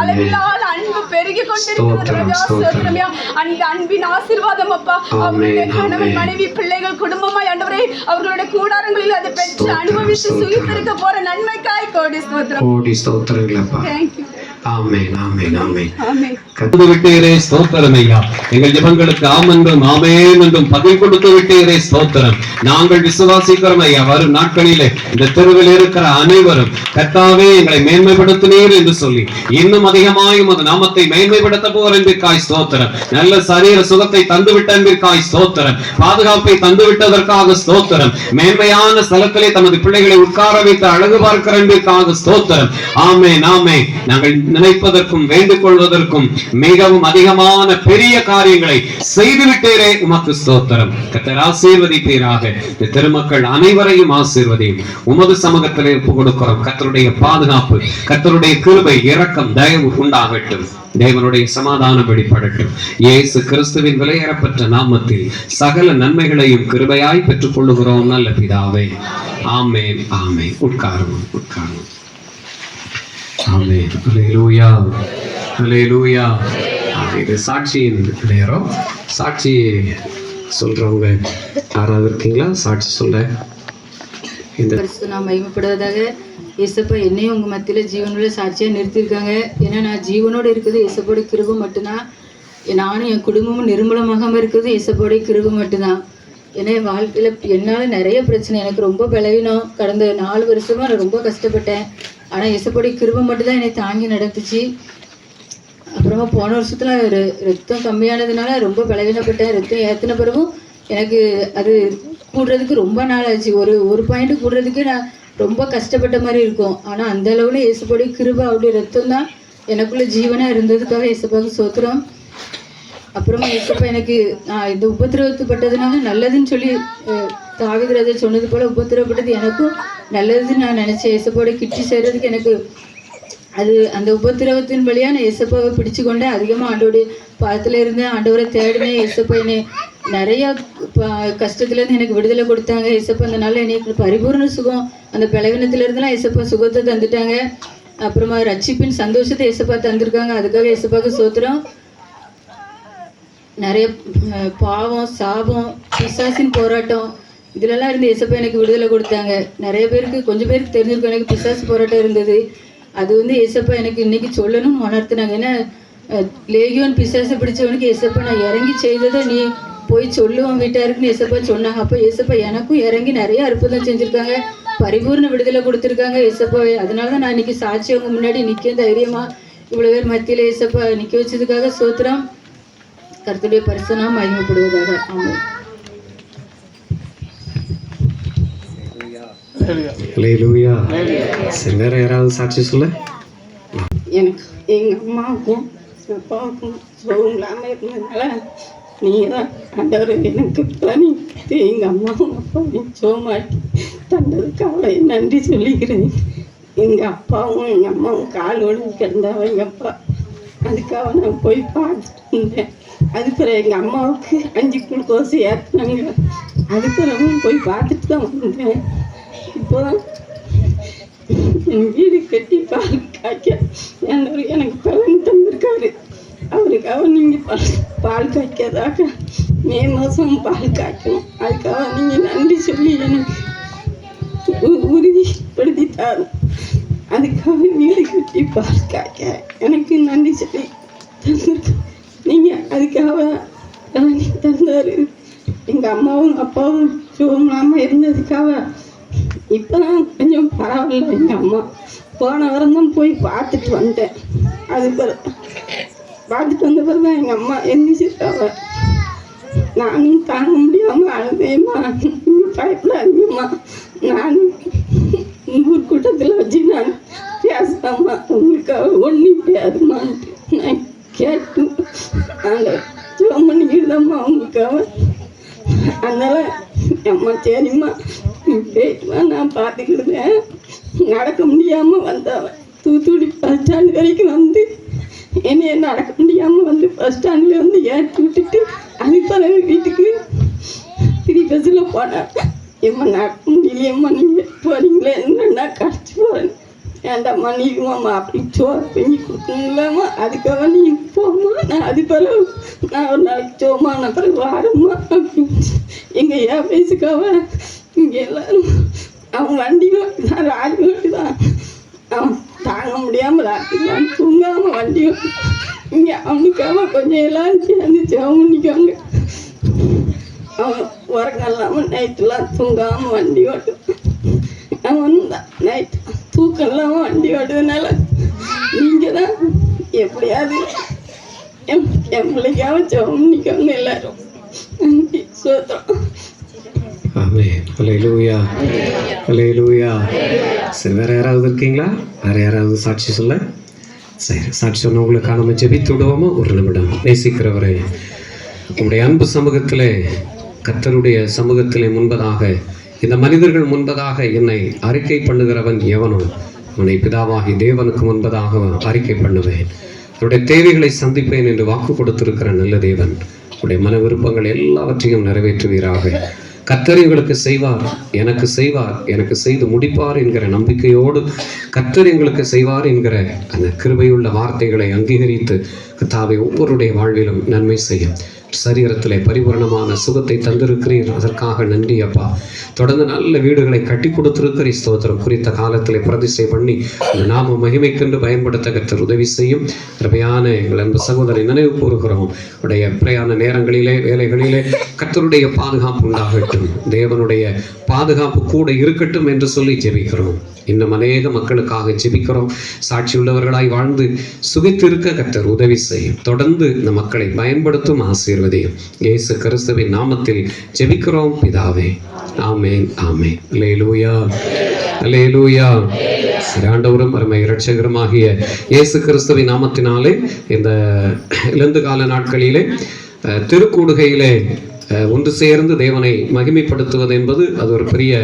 அளவில்லாத அன்பு பெருகி கொண்டிருக்கிறது. அந்த அன்பின் ஆசீர்வாதம் அப்பா அவருடைய கணவன் மனைவி பிள்ளைகள் குடும்பமாய் ஆண்டவரே அவர்களுடைய கூடாரங்களில் அதை பெற்று அனுபவித்து சுகித்திருக்க போற நன்மைக்காய் கோடி ஸ்தோத்திரம். கோடி ஸ்தோத்திரங்களப்பா. தேங்க்யூ. ஆமென் ஆமென் ஆமென். ஆமென். கண்டு விட்டீரே ஸ்தோத்திரம் ஐயா. எங்கள் ஜெபங்களுக்கு ஆமென்றும் ஆமென் என்றும் பதில் கொடுத்து விட்டீரே ஸ்தோத்திரம். நாங்கள் விசுவாசிக்கிறோம் ஐயா. வரும் நாட்களிலே இந்த தெருவில் இருக்கிற அனைவரும் கர்த்தாவே எங்களை மேன்மைப்படுத்தினீர் என்று சொல்லி இன்னும் அதிகமாயும் அந்த நாமத்தை மேன்மைப்படுத்த போற என்பதற்காய் ஸ்தோத்திரம். நல்ல சரீர சுகத்தை தந்துவிட்ட என்பதற்காய் ஸ்தோத்திரம். பாதுகாப்பை தந்துவிட்டதற்காக ஸ்தோத்திரம். மேன்மையான ஸ்தலத்திலே தமது பிள்ளைகளை உட்கார வைத்து அழகு பார்க்கிற என்பதற்காக ஸ்தோத்திரம். ஆமென் ஆமென். நாங்கள் நினைப்பதற்கும் வேண்டிக் கொள்வதற்கும் மிகவும் அதிகமான பெரிய காரியங்களை செய்துவிட்டீரே உமக்கு ஸ்தோத்திரம். கர்த்தர் ஆசீர்வதிப்பீராக. இந்த திருமக்கள் அனைவரையும் ஆசீர்வதியும் உமது சமூகத்திலே ஒப்புக் கொடுக்கிறோம். கர்த்தருடைய பாதுகாப்பு கர்த்தருடைய கிருபை இரக்கம் தயவு உண்டாகட்டும். தேவனுடைய சமாதானம் வெளிப்படட்டும். இயேசு கிறிஸ்துவின் விலையேறப்பட்ட நாமத்தில் சகல நன்மைகளையும் கிருபையாய் பெற்றுக் கொள்ளுகிறோம் நல்ல பிதாவே. ஆமென் ஆமென். உட்காரும் உட்காரும். ஆமென். அல்லேலூயா அல்லேலூயா. இது சாட்சியின் நேரம். சாட்சி சொல்றவங்க யாராவது இருக்கீங்களா? சாட்சி சொல்ல. இந்த நான் மகிமைப்படுவதாக இயேசப்பா என்னையும் உங்கள் மத்தியில் ஜீவனுள்ள சாட்சியாக நிறுத்தியிருக்காங்க. ஏன்னா நான் ஜீவனோடு இருக்குது இயேசப்போட கிருபை மட்டும்தான். நானும் என் குடும்பமும் நிர்மூலமாகாமல் இருக்கிறது இயேசப்போட கிருபை மட்டும்தான். ஏன்னா என் வாழ்க்கையில் என்னால் நிறைய பிரச்சனை. எனக்கு ரொம்ப பலவீனம். கடந்த 4 வருஷமாக நான் ரொம்ப கஷ்டப்பட்டேன். ஆனால் இயேசப்போட கிருபை மட்டும்தான் என்னை தாங்கி நடத்துச்சு. அப்புறமா போன வருஷத்தில் ரத்தம் கம்மியானதுனால ரொம்ப பலவீனப்பட்டேன். ரத்தம் ஏற்றின பிறகும் எனக்கு அது கூடுறதுக்கு ரொம்ப நாள் ஆச்சு. ஒரு பாயிண்ட் கூடுறதுக்கு நான் ரொம்ப கஷ்டப்பட்ட மாதிரி இருக்கும். ஆனால் அந்த அளவில் இயேசுப்படி கிருபை அவருடைய ரத்தம் தான் எனக்குள்ள ஜீவனாக இருந்ததுக்காக இயேசுப்பாவுக்கு சோத்திரம். அப்புறமா இயேசுப்பா எனக்கு நான் இந்த உபத்திரவத்துப்பட்டதுனால நல்லதுன்னு சொல்லி தாவீது சொன்னது போல் உபத்திரவப்பட்டது எனக்கும் நல்லதுன்னு நான் நினச்சேன். இயேசுப்போட கிட்டி சேர்றதுக்கு எனக்கு அது அந்த உபத்திரவத்தின் வழியாக நான் இயேசுப்பாவை பிடிச்சு கொண்டேன். அதிகமாக ஆண்டோடைய பாதத்தில் இருந்தேன். ஆண்டவரை தேடினேன். இயேசுப்பா என்னை நிறையா கஷ்டத்துலேருந்து எனக்கு விடுதலை கொடுத்தாங்க. இயேசுப்பா அந்த நாளில் எனக்கு பரிபூர்ண சுகம். அந்த பலவீனத்திலேருந்துலாம் இயேசுப்பா சுகத்தை தந்துட்டாங்க. அப்புறமா ரட்சிப்பின் சந்தோஷத்தை இயேசுப்பா தந்திருக்காங்க. அதுக்காக இயேசுப்பாவுக்கு சோத்திரம். நிறைய பாவம் சாபம் பிசாசின் போராட்டம் இதிலெல்லாம் இருந்து இயேசுப்பா எனக்கு விடுதலை கொடுத்தாங்க. நிறைய பேருக்கு கொஞ்சம் பேருக்கு தெரிஞ்சிருக்கும் எனக்கு பிசாசு போராட்டம் இருந்தது. அது இயேசுப்பா எனக்கு இன்னைக்கு சொல்லணும்னு உணர்த்தினாங்க. ஏன்னா லேகியோன் பிசாசை பிடிச்சவனுக்கு இயேசுப்பா நான் இறங்கி செய்ததை நீ போய் சொல்லுவோம் வீட்டாருக்குன்னு இயேசுப்பா சொன்னாங்க. அப்போ இயேசுப்பா எனக்கும் இறங்கி நிறைய அற்புதம் செஞ்சுருக்காங்க. பரிபூர்ண விடுதலை கொடுத்துருக்காங்க இயேசுப்பா. அதனால தான் நான் இன்னைக்கு சாட்சி அவங்க முன்னாடி நிற்க தைரியமாக இவ்வளோ பேர் மத்தியில் இயேசுப்பா நிற்க வச்சதுக்காக சோத்திரம். கர்த்தருடைய பரிசுநாமம் மகிமைப்படுவதாக. ஆமென். அல்லேலூயா. சரி, வேற யாராவது சாட்சி சொல்ல? எனக்கு எங்கள் அம்மாவுக்கும் அப்பாவுக்கும் சுகம் இல்லாமல் இருந்ததுனால நீங்கள் தான் ஆண்டவர் எனக்கு பணி எங்கள் அம்மாவும் அப்பாவையும் சுகமாக்கி தந்ததுக்காக நன்றி சொல்லிக்கிறேன். எங்கள் அப்பாவும் எங்கள் அம்மாவும் கால் ஒழுங்கு கிடந்தாவ எங்கள் அப்பா, அதுக்காக நான் போய் பார்த்துட்டு இருந்தேன். அதுக்கப்புறம் எங்கள் அம்மாவுக்கு 5 குளுக்கோஸ் ஏற்றினாங்க. அதுக்கப்புறமும் போய் பார்த்துட்டு தான் வந்தேன். இப்போதான் என் வீடு கட்டி பால் காய்க்க எனக்கு பலன் தந்திருக்காரு. அவருக்காக நீங்கள் பால் காய்க்காதாக மே மாதம் பால் காய்க்கணும். அதுக்காக நீங்கள் நன்றி சொல்லி எனக்கு உறுதிப்படுத்தி தரும். அதுக்காக வீடு கட்டி பால் காய்க்க எனக்கு நன்றி சொல்லி தந்திருக்க நீங்கள் அதுக்காக தந்தார். எங்கள் அம்மாவும் அப்பாவும் சுகமில்லாமல் இருந்ததுக்காக இப்போதான் கொஞ்சம் பரவாயில்ல. எங்கள் அம்மா போன வாரம் தான் போய் பார்த்துட்டு வந்தேன். அது பார்த்துட்டு வந்த பிறகு தான் எங்கள் அம்மா எந்திரிச்சிருக்காவ. நானும் தாங்க முடியாமல் அழுதேம்மா, பயப்படாதீங்கம்மா, நானும் ஊர் கூட்டத்தில் வச்சு நான் பேசுதாம்மா, உங்களுக்காக ஒன்றும் பேசுமான்ட்டு நான் கேட்டு நாங்கள் ஜோம் பண்ணிக்கிட்டுதாம்மா உங்களுக்காக. அதனால அம்மா சரிம்மா போயிட்டுமா, நான் பார்த்துக்கிடுவேன். நடக்க முடியாமல் வந்தவன் தூத்துக்குடி பஸ் ஸ்டாண்டு வரைக்கும் வந்து என்னைய நடக்க முடியாமல் வந்து பஸ் ஸ்டாண்டில் வந்து ஏற்றி விட்டுட்டு அதுக்கு பிறகு வீட்டுக்கு 3 பஸ்ஸில் போனேன். ஏம்மா நடக்க முடியலையம்மா, நீங்கள் போகிறீங்களே, என்னன்னா கடிச்சு போகிறேன். ஏண்டாம்மா நீங்கம்மா அப்படி சோறு பெஞ்சு கொடுக்கணுங்களாம்மா, அதுக்காக நீங்கள் போம்மா, நான் அது பிறகு நான் ஒரு நாளைக்கு சோமா நான் பிறகு வாரம்மா அப்படின்னு எங்கள் ஏன் பேசுக்காவ இங்கே எல்லாரும் அவன் வண்டி ஓட்டு தான், ராடி ஓட்டு தான், அவன் தாங்க முடியாமல் ராத்திரிலாம் தூங்காமல் வண்டி ஓட்டு. இங்கே அவனுக்காக கொஞ்சம் எல்லாரும் சேர்ந்து ஜெபம் பண்ணிக்கோங்க. அவன் உறக்கம் இல்லாமல் நைட்டெல்லாம் தூங்காமல் வண்டி ஓட்டு. அவன் தான் நைட்டு தூக்கம் இல்லாமல் வண்டி ஓட்டுறதுனால நீங்கள் தான் எப்படியாவது என் பிள்ளைக்காக ஜெபம் பண்ணிக்கோங்க எல்லாரும். நன்றி, சோத்திரம். ஆமென். அல்லேலூயா. அல்லேலூயா. சரி, வேற யாராவது இருக்கீங்களா? வேற யாராவது சாட்சி சொல்ல? சரி, சாட்சி சொன்னவங்களுக்காக நம்ம ஜெபித்து விடுவோமா? ஒரு நிமிடம். நேசிக்கிறவரே, உங்களுடைய அன்பு சமூகத்திலே, கர்த்தருடைய சமூகத்திலே முன்பதாக, இந்த மனிதர்கள் முன்பதாக என்னை அறிக்கை பண்ணுகிறவன் எவனோ அவனை பிதாவாகி தேவனுக்கு முன்பதாக அறிக்கை பண்ணுவேன். அவருடைய தேவைகளை சந்திப்பேன் என்று வாக்கு கொடுத்திருக்கிற நல்ல தேவன் உடைய மன விருப்பங்கள் எல்லாவற்றையும் நிறைவேற்றுவீராக. கர்த்தர் எங்களுக்கு செய்வார், எனக்கு செய்வார், எனக்கு செய்து முடிப்பார் என்கிற நம்பிக்கையோடு கர்த்தர் எங்களுக்கு செய்வார் என்கிற அந்த கிருபையுள்ள வார்த்தைகளை அங்கீகரித்து கர்த்தாவே ஒவ்வொருடைய வாழ்விலும் நன்மை செய்யும். சரீரத்திலே பரிபூரணமான சுகத்தை தந்திருக்கிறீர், அதற்காக நன்றி அப்பா. தொடர்ந்து நல்ல வீடுகளை கட்டி கொடுத்திருக்கிறீர், ஸ்தோத்திரம். குறித்த காலத்திலே பிரதிஷ்டை பண்ணி இந்த நாம மகிமைக்கென்று பயன்படுத்த கர்த்தர் உதவி செய்யும். கிருபையான எங்கள் அன்பு சகோதரை நினைவு கூறுகிறோம். உடைய பிரயாண நேரங்களிலே, வேலைகளிலே கர்த்தருடைய பாதுகாப்பு உண்டாகட்டும், தேவனுடைய பாதுகாப்பு கூட இருக்கட்டும் என்று சொல்லி ஜெபிக்கிறோம். இன்னும் அநேக மக்களுக்காக ஜெபிக்கிறோம். சாட்சி உள்ளவர்களாய் வாழ்ந்து சுகித்திருக்க கர்த்தர் உதவி செய்யும். தொடர்ந்து இந்த மக்களை பயன்படுத்தும் ஆசீர்வதியும். இயேசு கிறிஸ்துவின் நாமத்தில் ஜெபிக்கிறோம் பிதாவே. ஆமென், ஆமென். அல்லேலூயா, அல்லேலூயா. ஆண்டவரும் அருமை இரட்சகருமாகிய இயேசு கிறிஸ்துவின் நாமத்தினாலே இந்த இலந்து கால நாட்களிலே திருக்கூடுகையிலே ஒன்று சேர்ந்து தேவனை மகிமைப்படுத்துவது என்பது அது ஒரு பெரிய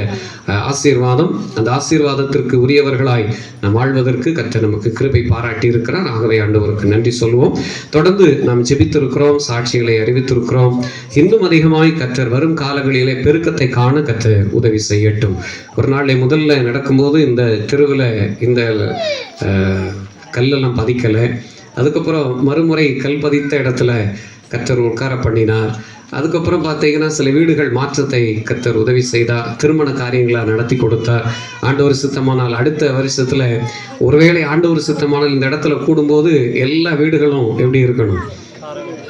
ஆசீர்வாதம். அந்த ஆசீர்வாதத்திற்கு உரியவர்களாய் நாம் வாழ்வதற்கு கர்த்தர் நமக்கு கிருபை பாராட்டி இருக்கிறார். ஆகவே ஆண்டவருக்கு நன்றி சொல்வோம். தொடர்ந்து நாம் ஜெபித்திருக்கிறோம், சாட்சிகளை அறிவித்திருக்கிறோம். இன்னும் அதிகமாய் கர்த்தர் வரும் காலங்களிலே பெருக்கத்தை காண கர்த்தர் உதவி செய்யட்டும். ஒரு நாளை முதல்ல நடக்கும்போது இந்த தெருவில் இந்த கல்லெல்லாம் பதிக்கலை. அதுக்கப்புறம் மறுமுறை கல் பதித்த இடத்துல கர்த்தர் உட்கார பண்ணினார். அதுக்கப்புறம் பார்த்தீங்கன்னா சில வீடுகள் மாற்றத்தை கர்த்தர் உதவி செய்தார். திருமண காரியங்களை நடத்தி கொடுத்தார். ஆண்டவர் சித்தமானால் அடுத்த வருஷத்தில் ஒருவேளை ஆண்டவர் சித்தமானால் இந்த இடத்துல கூடும்போது எல்லா வீடுகளும் எப்படி இருக்கணும்?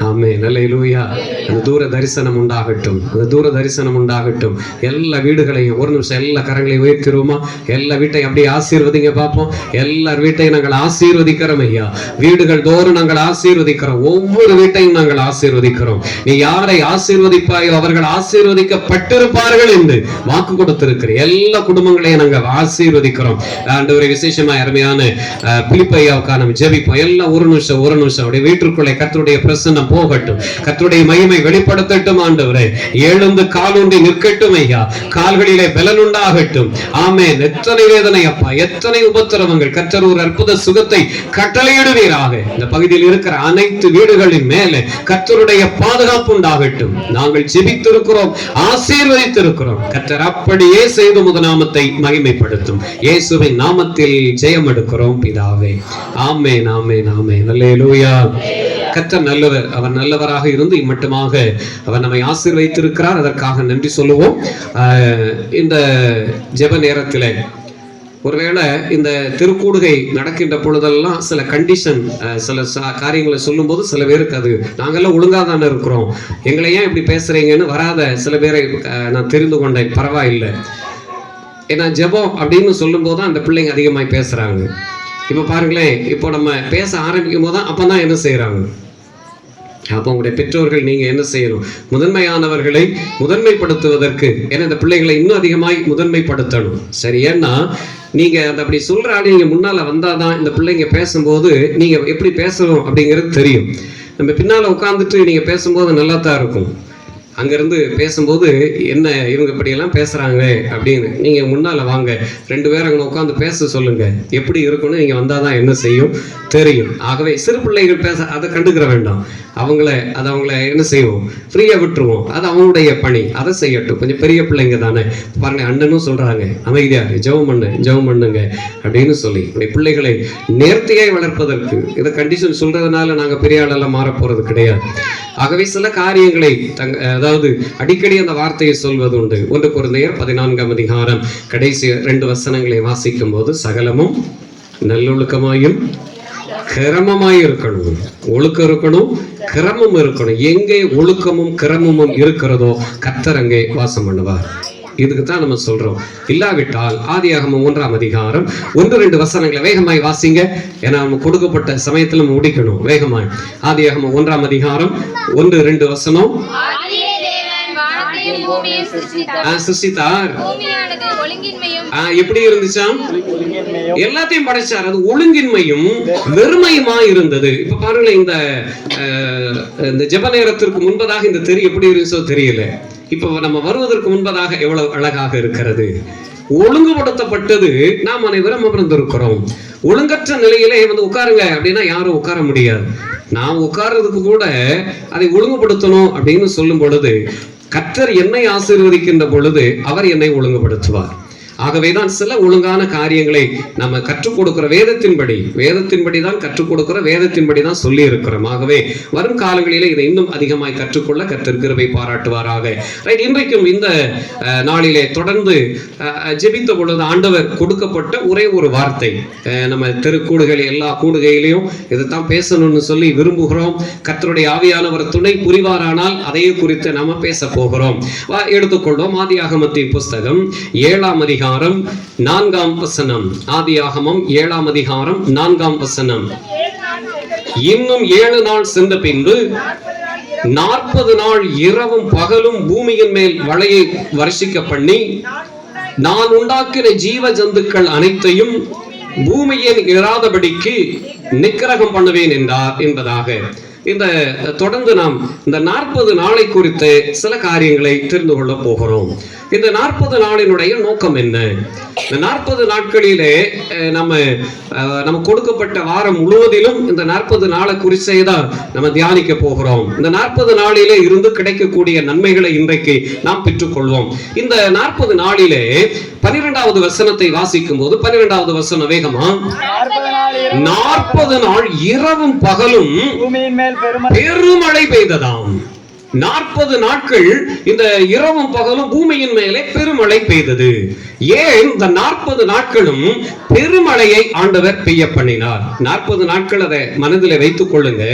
ஆமென். அல்லேலூயா. அந்த தூர தரிசனம் உண்டாகட்டும், அந்த தூர தரிசனம் உண்டாகட்டும். எல்லா வீடுகளையும் ஒரு நிமிஷம் எல்லா கரங்களையும் உயர்த்திடுவோமா? எல்லா வீட்டையும் அப்படியே ஆசீர்வதிங்க பார்ப்போம். எல்லார் வீட்டையும் நாங்கள் ஆசீர்வதிக்கிறோம் ஐயா. வீடுகள் தோறும் நாங்கள் ஆசீர்வதிக்கிறோம். ஒவ்வொரு வீட்டையும் நாங்கள் ஆசீர்வதிக்கிறோம். நீ யாரை ஆசீர்வதிப்பாயோ அவர்கள் ஆசீர்வதிக்கப்பட்டிருப்பார்கள் என்று வாக்கு கொடுத்திருக்கிறேன். எல்லா குடும்பங்களையும் நாங்கள் ஆசீர்வதிக்கிறோம். ஆண்டவரே, விசேஷமா அருமையான பிலிப்பையாவுக்காக நம்ம ஜெபிப்போம். எல்லாம் ஒரு நிமிஷம் அப்படியே வீட்டுக்குள்ளே கர்த்தருடைய பிரசன்னம் போகட்டும், கர்த்தருடைய மகிமை வெளிப்படுத்தட்டும். ஆண்டவரே, எழுந்து காலூன்றி நிற்கட்டும் ஐயா. கால்களிலே பலன் உண்டாகட்டும். ஆமென். எத்தனை வேதனை அப்பா, எத்தனை உபத்திரவங்கள். கர்த்தர் ஒரு அற்புத சுகத்தை கட்டளையிடுவீராக. இந்த பகுதியில் இருக்கிற அனைத்து வீடுகளின் மேலே கர்த்தருடைய பாதுகாப்பு உண்டாகட்டும். நாங்கள் ஜெபித்திருக்கிறோம், ஆசீர்வதித்திருக்கிறோம். கர்த்தர் அப்படியே செய்து முத நாமத்தை மகிமைப்படுத்தும். இயேசுவின் நாமத்தில் ஜெயம் எடுக்கிறோம் பிதாவே. ஆமென், ஆமென், ஆமென். அல்லேலூயா. கர்த்தர் நல்லவர். அவர் நல்லவராக இருந்து இம்மட்டுமாக அவர் நம்மை ஆசீர்வதித்திருக்கிறார். அதற்காக நன்றி சொல்லுவோம். இந்த ஜெப நேரத்தில் ஒருவேளை இந்த திருக்கூடுகை நடக்கின்ற பொழுதெல்லாம் சில கண்டிஷன், சில காரியங்களை சொல்லும்போது சில பேருக்கு அது நாங்கெல்லாம் ஒழுங்காக தானே இருக்கிறோம், எங்களை ஏன் இப்படி பேசுறீங்கன்னு வராத சில பேரை நான் தெரிந்து கொண்டேன். பரவாயில்லை, ஏன்னா ஜெபம் அப்படின்னு சொல்லும்போது தான் அந்த பிள்ளைங்க அதிகமாக பேசுகிறாங்க. இப்போ பாருங்களேன், இப்போ நம்ம பேச ஆரம்பிக்கும் போது தான் அப்போ தான் என்ன செய்கிறாங்க? அப்போ உங்களுடைய பெற்றோர்கள் நீங்கள் என்ன செய்யணும்? முதன்மையானவர்களை முதன்மைப்படுத்துவதற்கு, ஏன்னா இந்த பிள்ளைகளை இன்னும் அதிகமாய் முதன்மைப்படுத்தணும். சரி, ஏன்னா நீங்கள் அந்த அப்படி சொல்கிற ஆள் நீங்கள் முன்னால் வந்தால் தான் இந்த பிள்ளைங்க பேசும்போது நீங்கள் எப்படி பேசணும் அப்படிங்கிறது தெரியும். நம்ம பின்னால் உட்காந்துட்டு நீங்கள் பேசும்போது நல்லா தான் இருக்கும். அங்கேருந்து பேசும்போது என்ன இவங்க இப்படியெல்லாம் பேசுகிறாங்க அப்படின்னு நீங்கள் முன்னால் வாங்க, 2 பேரும் அங்கே உட்காந்து பேச சொல்லுங்கள். எப்படி இருக்குன்னு நீங்கள் வந்தால் தான் என்ன செய்யும் தெரியும். ஆகவே சிறு பிள்ளைகள் பேச அதை கண்டுக்கிற வேண்டாம். அவங்கள என்ன செய்வோம்? ஃப்ரீயாக விட்டுருவோம். அது அவங்களுடைய பணி, அதை செய்யட்டும். கொஞ்சம் பெரிய பிள்ளைங்க தானே. பாருங்க, அண்ணனும் சொல்கிறாங்க அமைதியாக ஜெபம் பண்ணுங்க அப்படின்னு சொல்லி பிள்ளைகளை நேர்த்தியாய் வளர்ப்பதற்கு இதை கண்டிஷன் சொல்கிறதுனால நாங்கள் பெரிய ஆளெல்லாம் மாற போகிறது கிடையாது. ஆகவே சில காரியங்களை அதாவது அடிக்கடி அந்த வார்த்தையை சொல்வது உண்டு. 1 கொரிந்தியர் 14ஆம் அதிகாரம் கடைசி 2 வசனங்களை வாசிக்கும் போது, சகலமும் நல்லொழுக்கமாயும் கிரமமாய் இருக்கணும். ஒழுக்கம் இருக்கணும், கிரமம் இருக்கணும். எங்கே ஒழுக்கமும் கிரமமும் இருக்கிறதோ கர்த்தர் அங்கே வாசம் பண்ணுவார். இதுக்கு தான் நம்ம சொல்றோம். இல்லாவிட்டால் ஆதியாகமம் 1ஆம் அதிகாரம் 1-2 வசனங்களை வேகமாய் வாசிங்க. ஏன்னா நம்ம கொடுக்கப்பட்ட சமயத்துல நம்ம முடிக்கணும். வேகமாய் ஆதியாகமம் 1ஆம் அதிகாரம் 1-2 வசனம். சிருஷ்டித்தார். எப்படி இருந்துச்சாம்? எல்லாத்தையும் படைச்சார். அது ஒழுங்கின்மையும் வெறுமையுமா இருந்தது. இப்ப பாருங்களேன், இந்த ஜெப நேரத்திற்கு முன்பதாக இந்த தெரி எப்படி இருந்துச்சோ தெரியல. இப்போ நம்ம வருவதற்கு முன்பதாக எவ்வளவு அழகாக இருக்கிறது. ஒழுங்குபடுத்தப்பட்டது. நாம் அனைவரும் அமர்ந்திருக்கிறோம். ஒழுங்கற்ற நிலையிலே உட்காருங்க அப்படின்னா யாரும் உட்கார முடியாது. நாம் உட்கார்றதுக்கு கூட அதை ஒழுங்குபடுத்தணும் அப்படின்னு சொல்லும் பொழுது, கர்த்தர் என்னை ஆசீர்வதிக்கின்ற பொழுது அவர் என்னை ஒழுங்குபடுத்துவார். ஆகவேதான் சில ஒழுங்கான காரியங்களை நம்ம கற்றுக் கொடுக்கிற வேதத்தின்படி தான் கற்றுக் கொடுக்கிற, வேதத்தின்படி தான் சொல்லி இருக்கிறோம். ஆகவே வரும் காலங்களிலே இதை இன்னும் அதிகமாய் கற்றுக்கொள்ள கர்த்தர் கிருபை பாராட்டுவாராக. இன்றைக்கும் இந்த நாளிலே தொடர்ந்து ஜெபித்த பொழுது ஆண்டவர் கொடுக்கப்பட்ட ஒரே ஒரு வார்த்தை, நம்ம திருக்கூடுகள் எல்லா கூடுகையிலையும் இதைத்தான் பேசணும்னு சொல்லி விரும்புகிறோம். கர்த்தருடைய ஆவியானவர் துணை புரிவாரானால் அதையே குறித்து நாம பேச போகிறோம். எடுத்துக்கொள்வோம். ஆதியாகமத்தின் புஸ்தகம் 7ஆம் அதிகாரம் 4ஆம் வசனம். ஆதியாகமம் 7ஆம் அதிகாரம் 4ஆம் வசனம். இன்னும் 7 நாள் சென்ற பின்பு 40 நாள் இரவும் பகலும் பூமியின் மேல் மழையை வருஷிக்க பண்ணி, நான் உண்டாக்கிற ஜீவ ஜந்துக்கள் அனைத்தையும் பூமியில் இராதபடிக்கு நிக்கிரகம் பண்ணுவேன் என்றார் என்பதாக. இந்த தொடர்ந்து நாம் இந்த 40 நாளை குறித்து சில காரியங்களை தெரிந்து கொள்ள போகிறோம். இந்த 40 நாளினுடைய நோக்கம் என்ன? இந்த 40 நாட்களிலே நம்ம கொடுக்கப்பட்ட வாரம் முழுவதிலும் இந்த 40 நாளை குறிச்சே தான் நம்ம தியானிக்க போகிறோம். இந்த 40 நாளிலே இருந்து கிடைக்கக்கூடிய நன்மைகளை இன்றைக்கு நாம் பெற்றுக்கொள்வோம். இந்த 40 நாளிலே 12வது வசனத்தை வாசிக்கும் போது, 12வது வசனம் வேகமா. 40 நாள் இரவும் பகலும் பெருமழை பெய்ததாம். 40 நாட்கள் இந்த இரவும் பகலும் பூமியின் மேலே பெருமழை பெய்தது. ஏன் இந்த 40 நாட்களும் பெருமழையை ஆண்டவர் பெய்ய பண்ணினார்? 40 நாட்கள் அதை மனதில் வைத்துக் கொள்ளுங்க.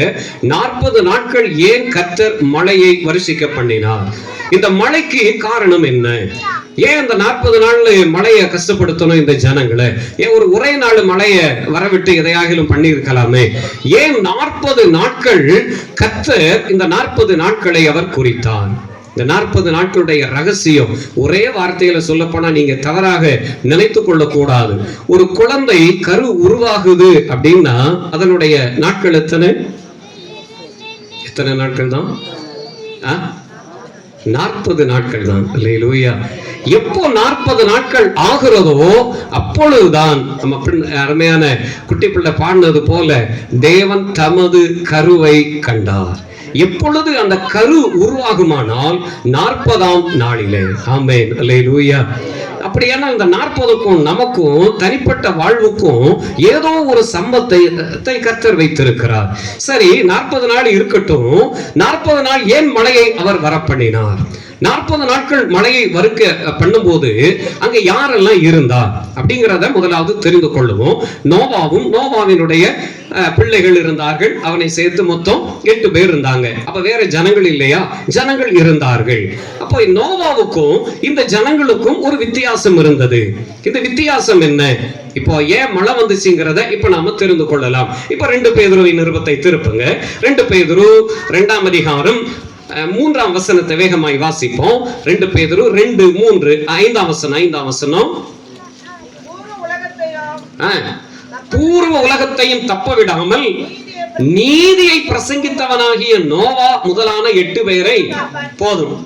40 நாட்கள் ஏன் கர்த்தர் மழையை வருஷிக்க பண்ணினார்? இந்த மழைக்கு காரணம் என்ன? ஏன் இந்த 40 நாள்ல மழையை கஷ்டப்படுத்தணும் இந்த ஜனங்களை? ஏன் ஒரே நாள் மழையை வரவிட்டு எதையாகிலும் பண்ணி இருக்கலாமே? ஏன் 40 நாட்கள் கர்த்தர் இந்த 40 நாட்களை அவர் குறித்தார்? இந்த 40 நாட்களுடைய ரகசியம் ஒரே வார்த்தையில சொல்ல போனா நீங்க தவறாக நினைத்து கொள்ள கூடாது. ஒரு குழந்தை கரு உருவாகுது அப்படின்னா அதனுடைய நாட்கள் எத்தனை நாட்கள் தான்? 40 நாட்கள் தான். அல்லேலூயா. எப்போ 40 நாட்கள் ஆகிறதோ அப்பொழுதுதான் நம்ம அருமையான குட்டி பிள்ளை பாடினது போல தேவன் தமது கருவை கண்டார். எப்பொழுது அந்த கரு உருவாகுமானால் 40ஆம் நாளிலே. ஆமென். அல்லேலூயா. அப்படியான இந்த 40க்கும் நமக்கும் தனிப்பட்ட வாழ்வுக்கும் ஏதோ ஒரு சம்பத்தை கர்த்தர் வைத்திருக்கிறார். சரி, 40 நாள் இருக்கட்டும். 40 நாள் ஏன் மழையை அவர் வரப்பண்ணினார்? 40 நாட்கள் மழையை வறுக்க பண்ணும்போது அங்க யாரெல்லாம் இருந்தார் அப்படிங்கிறத முதலாவது தெரிந்து கொள்ளுவோம். நோவாவினுடைய பிள்ளைகள் இருந்தார்கள். அவனை சேர்த்து மொத்தம் 8 பேர் இருந்தாங்க. அப்ப வேற ஜனங்கள் இல்லையா? ஜனங்கள் இருந்தார்கள். அப்போ நோவாவுக்கும் இந்த ஜனங்களுக்கும் ஒரு வித்தியாசம் இருந்தது. இந்த வித்தியாசம் என்ன? இப்போ ஏன் மழை வந்துச்சுங்கிறத இப்ப நாம தெரிந்து கொள்ளலாம். இப்ப 2 பேதுருவின் நிருபத்தை திருப்புங்க. 2 பேதுரு 2ஆம் அதிகாரம் 3ஆம் வசனத்தை வேகமாய் வாசிப்போம். 2 பேதுரு 2:3 5ஆம் வசனம். பூர்வ உலகத்தையும் தப்ப விடாமல் நீதியை பிரசங்கித்தவனாகிய நோவா முதலான 8 பேரை போதும்.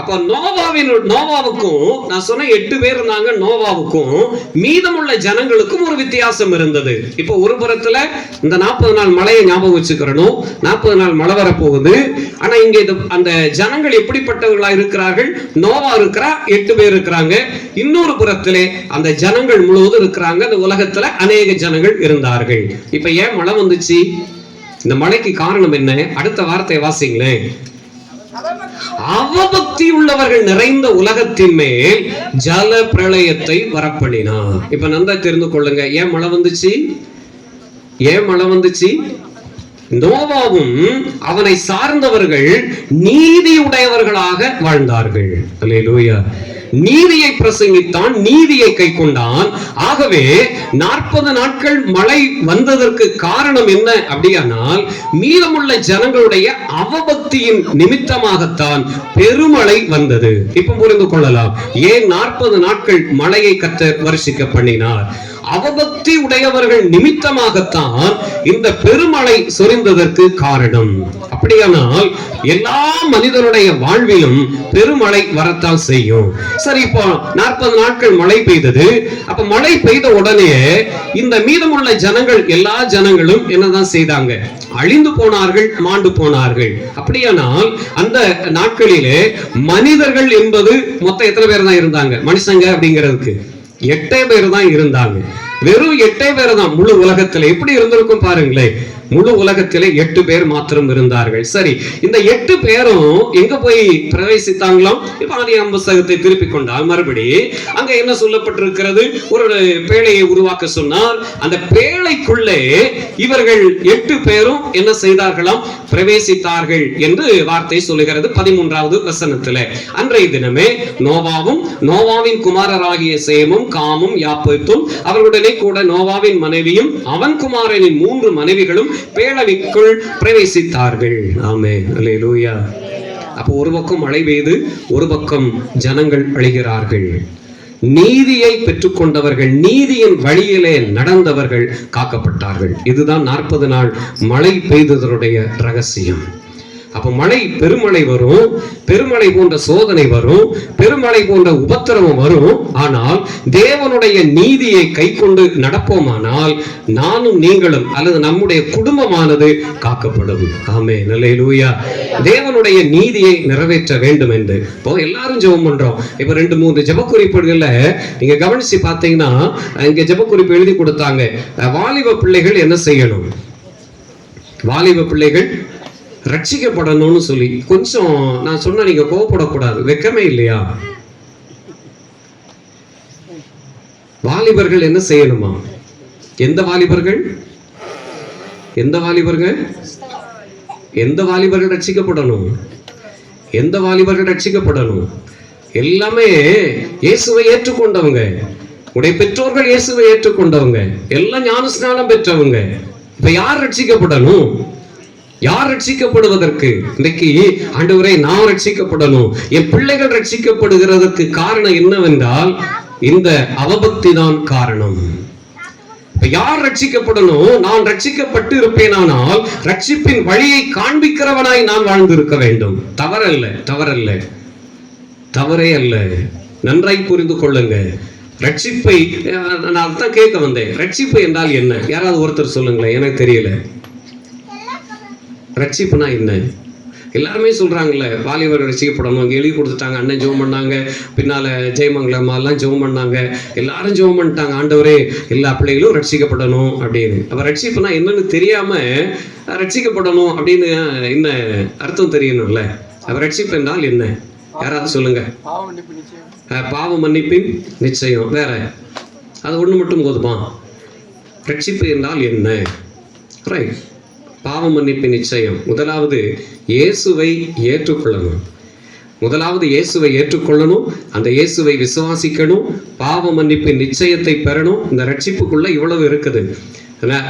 அப்ப நோவாவுக்கும் நான் சொன்ன 8 பேர் இருந்தாங்க. நோவாவுக்கும் மீதமுள்ள ஜனங்களுக்கும் ஒரு வித்தியாசம் இருந்தது. இப்போ ஒரு புறத்துல இந்த 40 நாள் மழையை ஞாபகம் வச்சுக்கிறணும். 40 நாள் மழை வரப்போகுது. ஆனா இங்க அந்த ஜனங்கள் எப்படிப்பட்டவர்களா இருக்கிறார்கள்? நோவா இருக்கிறா, 8 பேர் இருக்கிறாங்க. இன்னொரு புறத்திலே அந்த ஜனங்கள் முழுவதும் இருக்கிறாங்க. அந்த உலகத்துல அநேக ஜனங்கள் இருந்தார்கள். இப்ப ஏன் மழை வந்துச்சு? இந்த மழைக்கு காரணம் என்ன? அடுத்த வார்த்தை வாசிங்களேன். அவபக்தி உள்ளவர்கள் நிறைந்த உலகத்தின் மேல் ஜல பிரளயத்தை வரப்பண்ணினார். இப்ப நன்றா தெரிந்து கொள்ளுங்க. ஏன் மழை வந்துச்சு? நோவாவும் அவனை சார்ந்தவர்கள் நீதியுடையவர்களாக வாழ்ந்தார்கள். அல்லேலூயா. நீதியை பிரசங்கித்தான், நீதியை கை கொண்டான். ஆகவே 40 நாட்கள் மழை வந்ததற்கு காரணம் என்ன அப்படியானால் மீதமுள்ள ஜனங்களுடைய அவபக்தியின் நிமித்தமாகத்தான் பெருமழை வந்தது. இப்ப புரிந்து கொள்ளலாம் ஏன் 40 நாட்கள் மழையை கர்த்தர் வருஷிக்க பண்ணினார். அவபக்தி உடையவர்கள் நிமித்தமாகத்தான் இந்த பெருமழை சொரிந்ததற்கு காரணம். அப்படியானால் எல்லா மனிதனுடைய வாழ்விலும் பெருமழை வரத்தான் செய்யும். சரி, இப்போ 40 நாட்கள் மழை பெய்தது. அப்ப மழை பெய்த உடனே இந்த மீதமுள்ள ஜனங்கள் எல்லா ஜனங்களும் என்னதான் செய்தாங்க? அழிந்து போனார்கள், மாண்டு போனார்கள். அப்படியானால் அந்த நாட்களிலே மனிதர்கள் என்பது மொத்தம் எத்தனை பேர் தான் இருந்தாங்க? மனுஷங்க அப்படிங்கிறதுக்கு 8 பேர் தான் இருந்தாங்க. வெறும் 8 பேர் தான் முழு உலகத்துல. எப்படி இருந்திருக்கும் பாருங்களேன். முழு உலகத்திலே 8 பேர் மாத்திரம் இருந்தார்கள். சரி, இந்த 8 பேரும் எங்க போய் பிரவேசித்தாங்களாம்? இப்ப ஆதியாகம புத்தகத்தை திருப்பிக் கொண்டால் மறுபடி அங்க என்ன சொல்லப்பட்டிருக்கிறது? ஒரு பேழையை உருவாக்க சொன்னார். அந்த பேழைக்குள்ளே இவர்கள் 8 பேரும் என்ன செய்தார்களாம்? பிரவேசித்தார்கள் என்று வார்த்தை சொல்லுகிறது 13வது வசனத்துல. அன்றைய தினமே நோவாவும் நோவாவின் குமாரராகிய சேமும் காமும் யாப்பேத்தும் அவர்களுடனே கூட நோவாவின் மனைவியும் அவன் குமாரனின் 3 மனைவிகளும் பேழைக்குள் பிரவேசித்தார்கள். ஆமென். அல்லேலூயா. அப்போ ஒரு பக்கம் மழை பெய்து, ஒரு பக்கம் ஜனங்கள் அழிகிறார்கள். நீதியை பெற்றுக்கொண்டவர்கள், நீதியின் வழியிலே நடந்தவர்கள் காக்கப்பட்டார்கள். இதுதான் 40 நாள் மழை பெய்ததனுடைய ரகசியம். அப்ப பெருமழை வரும், பெருமழை போன்ற சோதனை வரும், பெருமழை போன்ற உபத்திரவம் வரும். ஆனால் தேவனுடைய நீதியை கை கொண்டு நடப்போமானால் நானும் நீங்களும் அல்லது நம்முடைய குடும்பமானது காக்கப்படும். ஆமென். அல்லேலூயா. தேவனுடைய நீதியை நிறைவேற்ற வேண்டும் என்று இப்போ எல்லாரும் ஜெபம் பண்றோம். இப்ப 2-3 ஜெப குறிப்புகள்ல நீங்க கவனிச்சு பார்த்தீங்கன்னா இங்க ஜெப குறிப்பு எழுதி கொடுத்தாங்க. வாலிப பிள்ளைகள் என்ன செய்யணும்? வாலிப பிள்ளைகள் ரட்சிக்கப்படணும்னு சொல்லி கொஞ்சம் நான் சொன்னா நீங்க கோவப்படக்கூடாது. வெக்கமே இல்லையா? வாலிபர்கள் என்ன செய்யணுமா? எந்த வாலிபர்கள்? எந்த வாலிபர்கள்? எந்த வாலிபர்கள் ரட்சிக்கப்படணும்? எந்த வாலிபர்கள் ரட்சிக்கப்படணும்? எல்லாமே இயேசுவை ஏற்றுக்கொண்டவங்க. உடைய பெற்றோர்கள் இயேசுவை ஏற்றுக்கொண்டவங்க, எல்லாம் ஞானஸ்நானம் பெற்றவங்க. இப்ப யார் ரட்சிக்கப்படணும்? யார் ரட்சிக்கப்படுவதற்கு? இன்னைக்கு ஆண்டவரே நான் ரட்சிக்கப்படணும், என் பிள்ளைகள் ரட்சிக்கப்படுகிறதற்கு காரணம் என்னவென்றால் இந்த அவபக்தி தான் காரணம். இப்ப யார் ரட்சிக்கப்படணும்? நான் ரட்சிக்கப்பட்டு இருப்பேனானால் ரட்சிப்பின் வழியை காண்பிக்கிறவனாய் நான் வாழ்ந்திருக்க வேண்டும். தவறல்ல, தவறல்ல, தவறே அல்ல. நன்றாய் புரிந்து கொள்ளுங்க. ரட்சிப்பை நான் அதான் கேட்க வந்தேன். ரட்சிப்பு என்றால் என்ன? யாராவது ஒருத்தர் சொல்லுங்களேன், எனக்கு தெரியல. ரட்சிப்புனா என்ன? எல்லாருமே சொல்றாங்கல்ல, வாலிபர்கள் ரட்சிக்கப்படணும், அங்கே எழுதி கொடுத்துட்டாங்க, அண்ணன் ஜெபம் பண்ணாங்க, பின்னால ஜெயமங்கலம்மாலாம் ஜெபம் பண்ணாங்க, எல்லாரும் ஜெபம் பண்ணிட்டாங்க, ஆண்டவரே எல்லா பிள்ளைகளும் ரட்சிக்கப்படணும் அப்படின்னு. அப்ப ரட்சிப்புனா என்னன்னு தெரியாம ரட்சிக்கப்படணும் அப்படின்னு என்ன அர்த்தம் தெரியணும்ல. அப்ப ரட்சிப்பு என்றால் என்ன? யாராவது சொல்லுங்க. பாவ மன்னிப்பின் நிச்சயம். வேற அது ஒண்ணு மட்டும் போதுமா? ரட்சிப்பு என்றால் என்ன? ரைட். பாவ மன்னிப்பின் நிச்சயம். முதலாவது இயேசுவை ஏற்றுக்கொள்ளணும். முதலாவது இயேசுவை ஏற்றுக்கொள்ளணும், அந்த இயேசுவை விசுவாசிக்கணும், பாவ மன்னிப்பின் நிச்சயத்தை பெறணும். இந்த ரட்சிப்புக்குள்ள இவ்வளவு இருக்குது.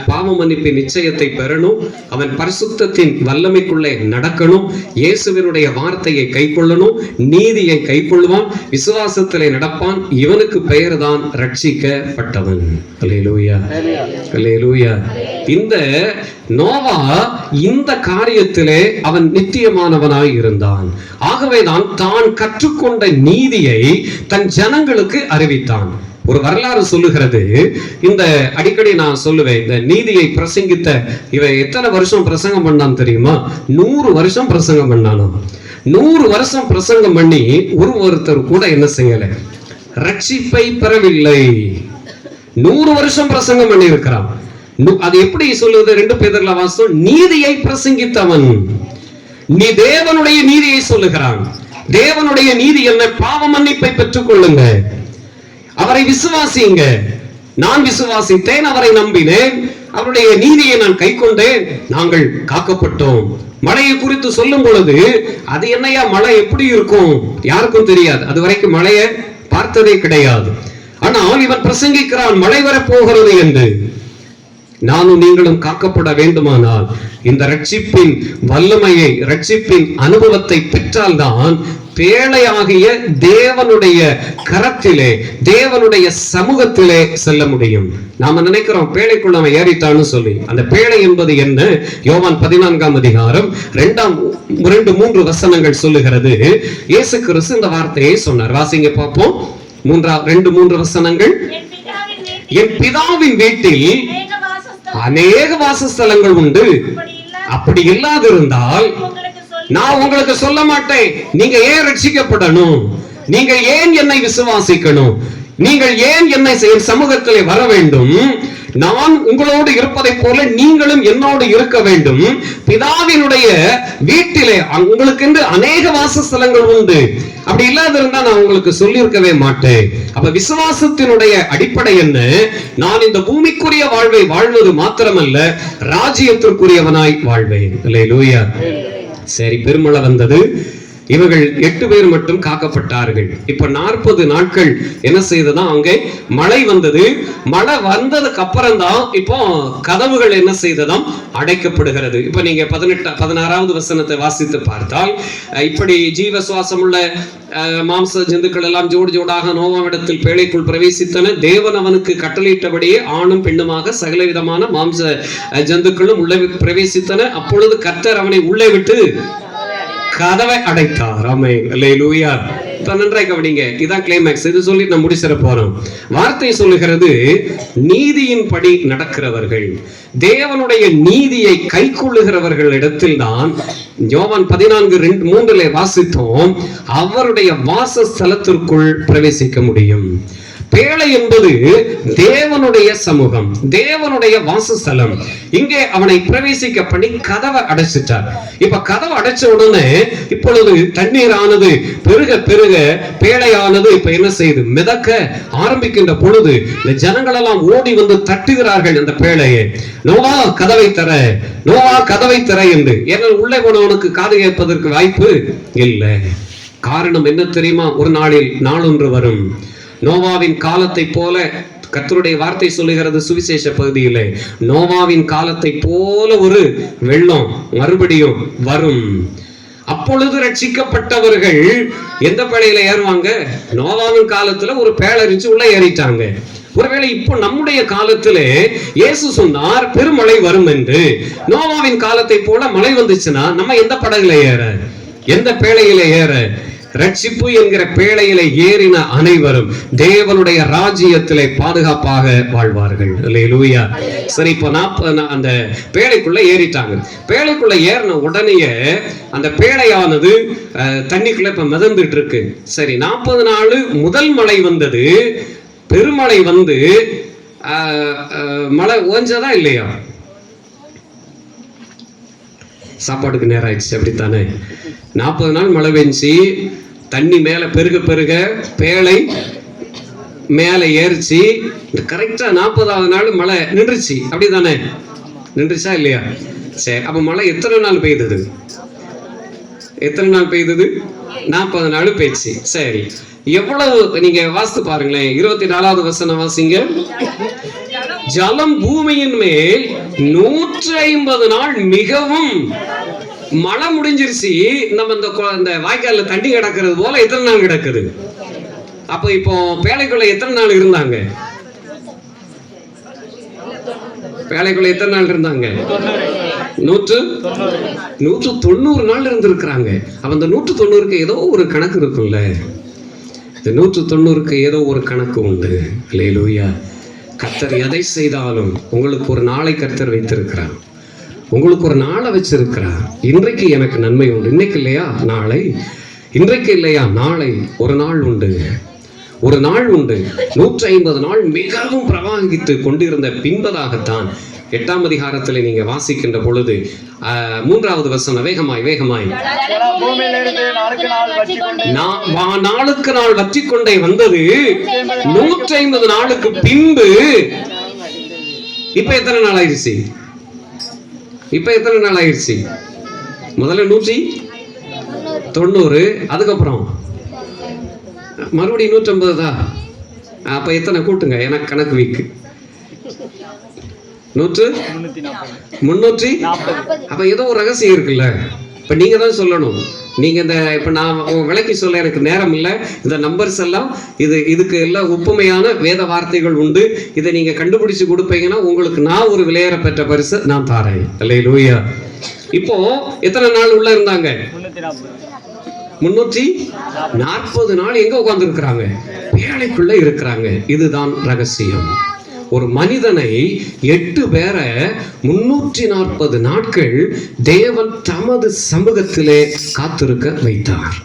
பாவ மன்னிப்பின் நிச்சயத்தை பெறணும், அவன் பரிசுத்தத்தின் வல்லமைக்குள்ளே நடக்கணும், இயேசுவினுடைய வார்த்தையை கைக்கொள்ளணும், நீதியை கைக்கொள்வான், விசுவாசத்திலே நடப்பான், இவனுக்கு பெயர் தான் ரட்சிக்கப்பட்டவன். அல்லேலூயா, அல்லேலூயா. இந்த நோவா இந்த காரியத்திலே அவன் நித்தியமானவனாய் இருந்தான். ஆகவேதான் தான் கற்றுக்கொண்ட நீதியை தன் ஜனங்களுக்கு அறிவித்தான். ஒரு வரலாறு சொல்லுகிறது. இந்த அடிக்கடி நான் சொல்லுவேன், இந்த நீதியை பிரசங்கித்த இவன் எத்தனை வருஷம் பிரசங்கம் பண்ணான் தெரியுமா? 100 வருஷம் பிரசங்கம் பண்ணானோ. 100 வருஷம் பிரசங்கம் பண்ணி ஒருத்தர் கூட என்ன செய்யல? ரட்சிப்பை பெறவில்லை. 100 வருஷம் பிரசங்கம் பண்ணி இருக்கிறான். அது எப்படி சொல்லுது? 2 பேதுருல வாசம், நீதியை பிரசங்கித்தவன். நீ தேவனுடைய நீதியை சொல்லுகிறான். தேவனுடைய நீதி என்ன? பாவ மன்னிப்பை பெற்றுக் கொள்ளுங்க, அவரை விசுவாசிங்க. நான் விசுவாசித்தேன், அவரை நம்பினேன், அவருடைய நீதியை நான் கைக்கொண்டேன், நாங்கள் காக்கப்பட்டோம். மழையை குறித்து சொல்லும் பொழுது அது என்னையா மழை எப்படி இருக்கும் யாருக்கும் தெரியாது. அது வரைக்கும் மழையை பார்த்ததே கிடையாது. ஆனால் இவன் பிரசங்கிக்கிறான் மழை வரப்போகிறது என்று. நானும் நீங்களும் காக்கப்பட வேண்டுமானால் இந்த ரட்சிப்பின் வல்லமையை, ரட்சிப்பின் அனுபவத்தை பெற்றால்தான் பேழையாகிய தேவனுடைய கரத்திலே, தேவனுடைய சமூகத்திலே செல்ல முடியும். நாம நினைக்கிறோம் பேழைக்குள்ள அவன் ஏறிட்டான்னு சொல்லி. அந்த பேழை என்பது என்ன? யோவான் 14ஆம் அதிகாரம் 2-3 வசனங்கள் சொல்லுகிறது. இயேசு கிறிஸ்து இந்த வார்த்தையை சொன்னார். வாசிங்க பார்ப்போம். 2-3 வசனங்கள். என் பிதாவின் வீட்டில் அநேக வாசஸ்தலங்கள் உண்டு, அப்படி இல்லாதிருந்தால் நான் உங்களுக்கு சொல்ல மாட்டேன். நீங்க ஏன் ரட்சிக்கப்படணும்? நீங்க ஏன் என்னை விசுவாசிக்கணும்? நீங்கள் ஏன் என்னை சமூகத்திலே வர வேண்டும்? நான் உங்களோடு இருப்பதை போல நீங்களும் என்னோடு இருக்க வேண்டும். பிதாவினுடைய வீட்டிலே உங்களுக்கு என்று அநேக வாசஸ்தலங்கள் உண்டு, அப்படி இல்லாதிருந்தா நான் உங்களுக்கு சொல்லியிருக்கவே மாட்டேன். அப்ப விசுவாசத்தினுடைய அடிப்படை என்ன? நான் இந்த பூமிக்குரிய வாழ்வை வாழ்வது மாத்திரமல்ல, ராஜ்யத்திற்குரியவனாய் வாழ்வேன். அல்லேலூயா. சரி, பெருமழை வந்தது. இவர்கள் 8 பேர் மட்டும் காக்கப்பட்டார்கள். இப்ப 40 நாட்கள் என்ன செய்ததா? அங்கே மழை வந்தது. மழை வந்ததுக்கு அப்புறம் தான் இப்போ கதவுகள் என்ன செய்ததாம்? அடைக்கப்படுகிறது. இப்ப நீங்க 16வது வசனத்தை வாசித்து பார்த்தால், இப்படி ஜீவ சுவாசம் உள்ள மாம்ச ஜந்துக்கள் எல்லாம் ஜோடு ஜோடாக நோவாவிடத்தில் பேழைக்குள் பிரவேசித்தன. தேவன் அவனுக்கு கட்டளையிட்டபடியே ஆணும் பெண்ணுமாக சகலவிதமான மாம்ச ஜந்துக்களும் உள்ளே பிரவேசித்தன. அப்பொழுது கர்த்தர் அவனை உள்ளே விட்டு கதவை அடைத்தார். ஆமென், அல்லேலூயா. இப்ப நன்றாய் கவனிங்க, இதான் கிளைமேக்ஸ். இது சொல்லி நான் முடிச்சிட போறோம். வார்த்தை சொல்லுகிறது, நீதியின்படி நடக்கிறவர்கள், தேவனுடைய நீதியை கைக்கொள்ளுகிறவர்கள் இடத்தில் தான் யோவான் 14:3 வாசித்தோம், அவருடைய வாசஸ்தலத்திற்குள் பிரவேசிக்க முடியும். பேழை என்பது தேவனுடைய சமூகம், தேவனுடைய வாசஸ்தலம். இங்கே அவனை பிரவேசிக்க பண்ணி கதவை அடைச்சிட்டார். இப்ப கதவை அடைச்ச உடனே இப்பொழுது தண்ணீரானது பெருக பெருக பேழையானது இப்ப என்ன செய்யுது? மிதக்க ஆரம்பிக்கின்ற பொழுது இந்த ஜனங்கள் எல்லாம் ஓடி வந்து தட்டுகிறார்கள் அந்த பேழையை. நோவா கதவை தர, நோவா கதவை தர என்று. ஏனால் உள்ளே போனவனுக்கு காது கேட்பதற்கு வாய்ப்பு இல்லை. காரணம் என்ன தெரியுமா? ஒரு நாளில் நாளொன்று வரும், நோவாவின் காலத்தை போல கர்த்தருடைய வார்த்தை சொல்லுகிறது சுவிசேஷ பகுதியிலே, நோவாவின் காலத்தை போல ஒரு வெள்ளம் மறுபடியும் வரும். அப்பொழுது ரட்சிக்கப்பட்டவர்கள் எந்த பேழையில ஏறுவாங்க? நோவாவின் காலத்துல ஒரு பேழறிச்சு உள்ள ஏறிட்டாங்க. ஒருவேளை இப்போ நம்முடைய காலத்திலே இயேசு சொன்னார் பெருமழை வரும் என்று. நோவாவின் காலத்தை போல மழை வந்துச்சுன்னா நம்ம எந்த படகுல ஏற, எந்த பேழையில ஏற? ரட்சிப்பு என்கிற பேழையில ஏறின அனைவரும் தேவனுடைய ராஜ்யத்திலே பாதுகாப்பாக வாழ்வார்கள். அல்லேலூயா. சரி, இப்போ அந்த பேழைக்குள்ள ஏறிட்டாங்க. பேழைக்குள்ள ஏறின உடனே அந்த பேழையானது தண்ணிக்குள்ள இப்ப மிதந்துட்டு இருக்கு. சரி, 40 நாள் முதல் மழை வந்தது, பெருமழை வந்து மழை ஓஞ்சதா இல்லையா? சாப்பாட்டுக்கு நேரம் ஆயிடுச்சு, அப்படித்தானே? 40 நாள் மழை பெஞ்சு தண்ணி மேல பெருக பெருக பேழை மேல ஏறிச்சு. கரெக்டா 40வது நாள் மழை நின்றுச்சு, அப்படிதானே? நின்றுச்சா இல்லையா? சரி, அப்ப மழை எத்தனை நாள் பெய்தது? எத்தனை நாள் பெய்தது? 40 நாள் பெய்ச்சு. சரி, எவ்வளவு நீங்க வாசித்து பாருங்களேன். 24வது வசனம் வாசிங்க. ஜலம் பூமியின் மேல் 150 நாள் மிகவும் மழை முடிஞ்சிருச்சு. நம்ம இந்த வாய்க்கால்ல தண்ணி கிடக்கிறது போல எத்தனை நாள் கிடக்குது? அப்ப இப்போ பேழைக்குள்ள எத்தனை நாள் இருந்தாங்க? பேழைக்குள்ள எத்தனை நாள் இருந்தாங்க? 190 நாள் இருந்திருக்கிறாங்க. அப்ப இந்த 190க்கு ஏதோ ஒரு கணக்கு இருக்கும்ல. இந்த 190க்கு ஏதோ ஒரு கணக்கு உண்டு. அல்லேலூயா. கர்த்தர் எதை செய்தாலும் உங்களுக்கு ஒரு நாளை கர்த்தர் வைத்திருக்கிறார், உங்களுக்கு ஒரு நாளை வச்சிருக்கிறார். இன்றைக்கு எனக்கு நன்மை உண்டு, இன்னைக்கு இல்லையா நாளை, இன்றைக்கு இல்லையா நாளை, ஒரு நாள் உண்டு, ஒரு நாள் உண்டு. 150 நாள் மிகவும் பிரவாகித்து கொண்டிருந்த பின்பதாகத்தான் 8ஆம் அதிகாரத்தில் நீங்க வாசிக்கின்ற பொழுது 3வது வசனம், வேகமாய் வேகமாய், நாளுக்கு நாள் வற்றி கொண்டே வந்தது. 150 நாளுக்கு பின்பு இப்ப எத்தனை நாள் ஆயிடுச்சு? இப்ப எத்தனை நாள் ஆயிடுச்சு? முதல்ல 190, அதுக்கப்புறம் மறுபடியும் 150 தான். அப்ப எத்தனை கூட்டுங்க, எனக்கு கணக்கு வீக்கு. 340. அப்ப ஏதோ ஒரு ரகசியம் இருக்குல்ல. இப்ப நீங்க தான் சொல்லணும். நீங்க இப்ப நான் விளக்கி சொல்ல எனக்கு நேரம் இல்லை. இந்த நம்பர்ஸ் எல்லாம் இதுக்கு எல்லாம் ஒப்புமையான வேத வார்த்தைகள் உண்டு. இதை நீங்க கண்டுபிடிச்சு கொடுப்பீங்கன்னா உங்களுக்கு நான் ஒரு விலையேற பெற்ற பரிசு நான் தாரேன். அல்லேலூயா. இப்போ எத்தனை நாள் உள்ள இருந்தாங்க? 340 நாள் எங்க உட்கார்ந்து இருக்கிறாங்க? பேழைக்குள்ள இருக்கிறாங்க. இதுதான் ரகசியம். ஒரு மனிதனை 8 பேரை 340 நாட்கள் தேவன் தமது சமூகத்திலே காத்திருக்க வைத்தார்.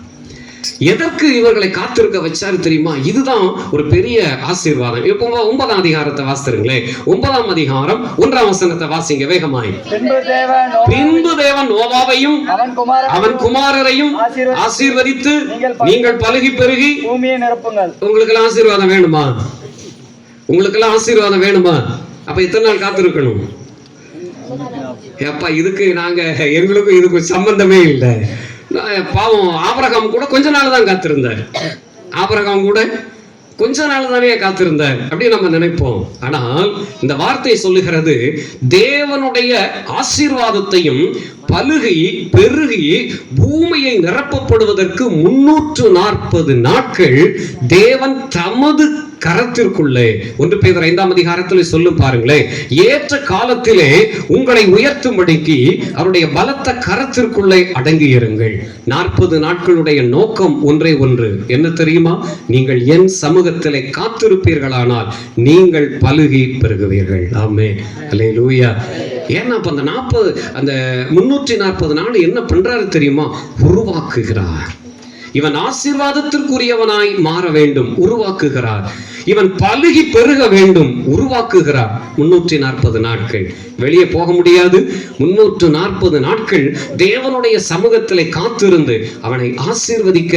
எதற்கு இவர்களை காத்திருக்க வச்சாரு தெரியுமா? இதுதான் ஒரு பெரிய ஆசீர்வாதம். இப்போ 9ஆம் அதிகாரத்தை வாசித்துருங்களேன். 9ஆம் அதிகாரம் 1ஆம் வசனத்தை வாசிங்க வேகமாய். பின்பு தேவன் நோவாவையும் அவன் குமாரரையும் ஆசீர்வதித்து, நீங்கள் பலுகி பெருகி பூமியை நிரப்புங்கள். உங்களுக்கு எல்லாம் ஆசீர்வாதம் வேணுமா? உங்களுக்கெல்லாம் ஆசீர்வாதம் வேணுமா? அப்ப எத்தனை நாள் காத்திருக்கணும்? அப்பா இதுக்கு எங்களுக்கும் இதுக்கு சம்பந்தமே இல்லை. பாவம் ஆபிரகாம் கூட கொஞ்ச நாள் தான் காத்திருந்தார். ஆபிரகாம் கூட கொஞ்ச நாள் தானே காத்திருந்தார் அப்படின்னு நம்ம நினைப்போம். ஆனால் இந்த வார்த்தை சொல்லுகிறது, தேவனுடைய ஆசீர்வாதத்தையும் பலுகி பெருகி பூமியை நிரப்பப்படுவதற்கு 340 நாட்கள் தேவன் தமது கரத்திற்குள்ளே, 1 பேதுரு 5ஆம் அதிகாரத்தில் சொல்லும் பாருங்களேன், ஏற்ற காலத்திலே உங்களை உயர்த்தும்படிக்கு அவருடைய பலத்த கரத்திற்குள்ளே அடங்கியிருங்கள். 40 நாட்களுடைய நோக்கம் ஒன்றே ஒன்று, என்ன தெரியுமா? நீங்கள் என் சமூகத்திலே காத்திருப்பீர்களானால் நீங்கள் பலுகி பெருகுவீர்கள். ஆமென். அல்லேலூயா. ஏன்னா அந்த 340 நாள் என்ன பண்றாரு தெரியுமா? உருவாக்குகிறார். இவன் ஆசீர்வாதத்திற்குரியவனாய் மாற வேண்டும், உருவாக்குகிறார். இவன் பலுகி பெருக வேண்டும், உருவாக்குகிறார். 340 நாட்கள் வெளியே போக முடியாது. 340 நாட்கள் தேவனுடைய சமூகத்திலே காத்திருந்து அவனை ஆசீர்வதிக்க,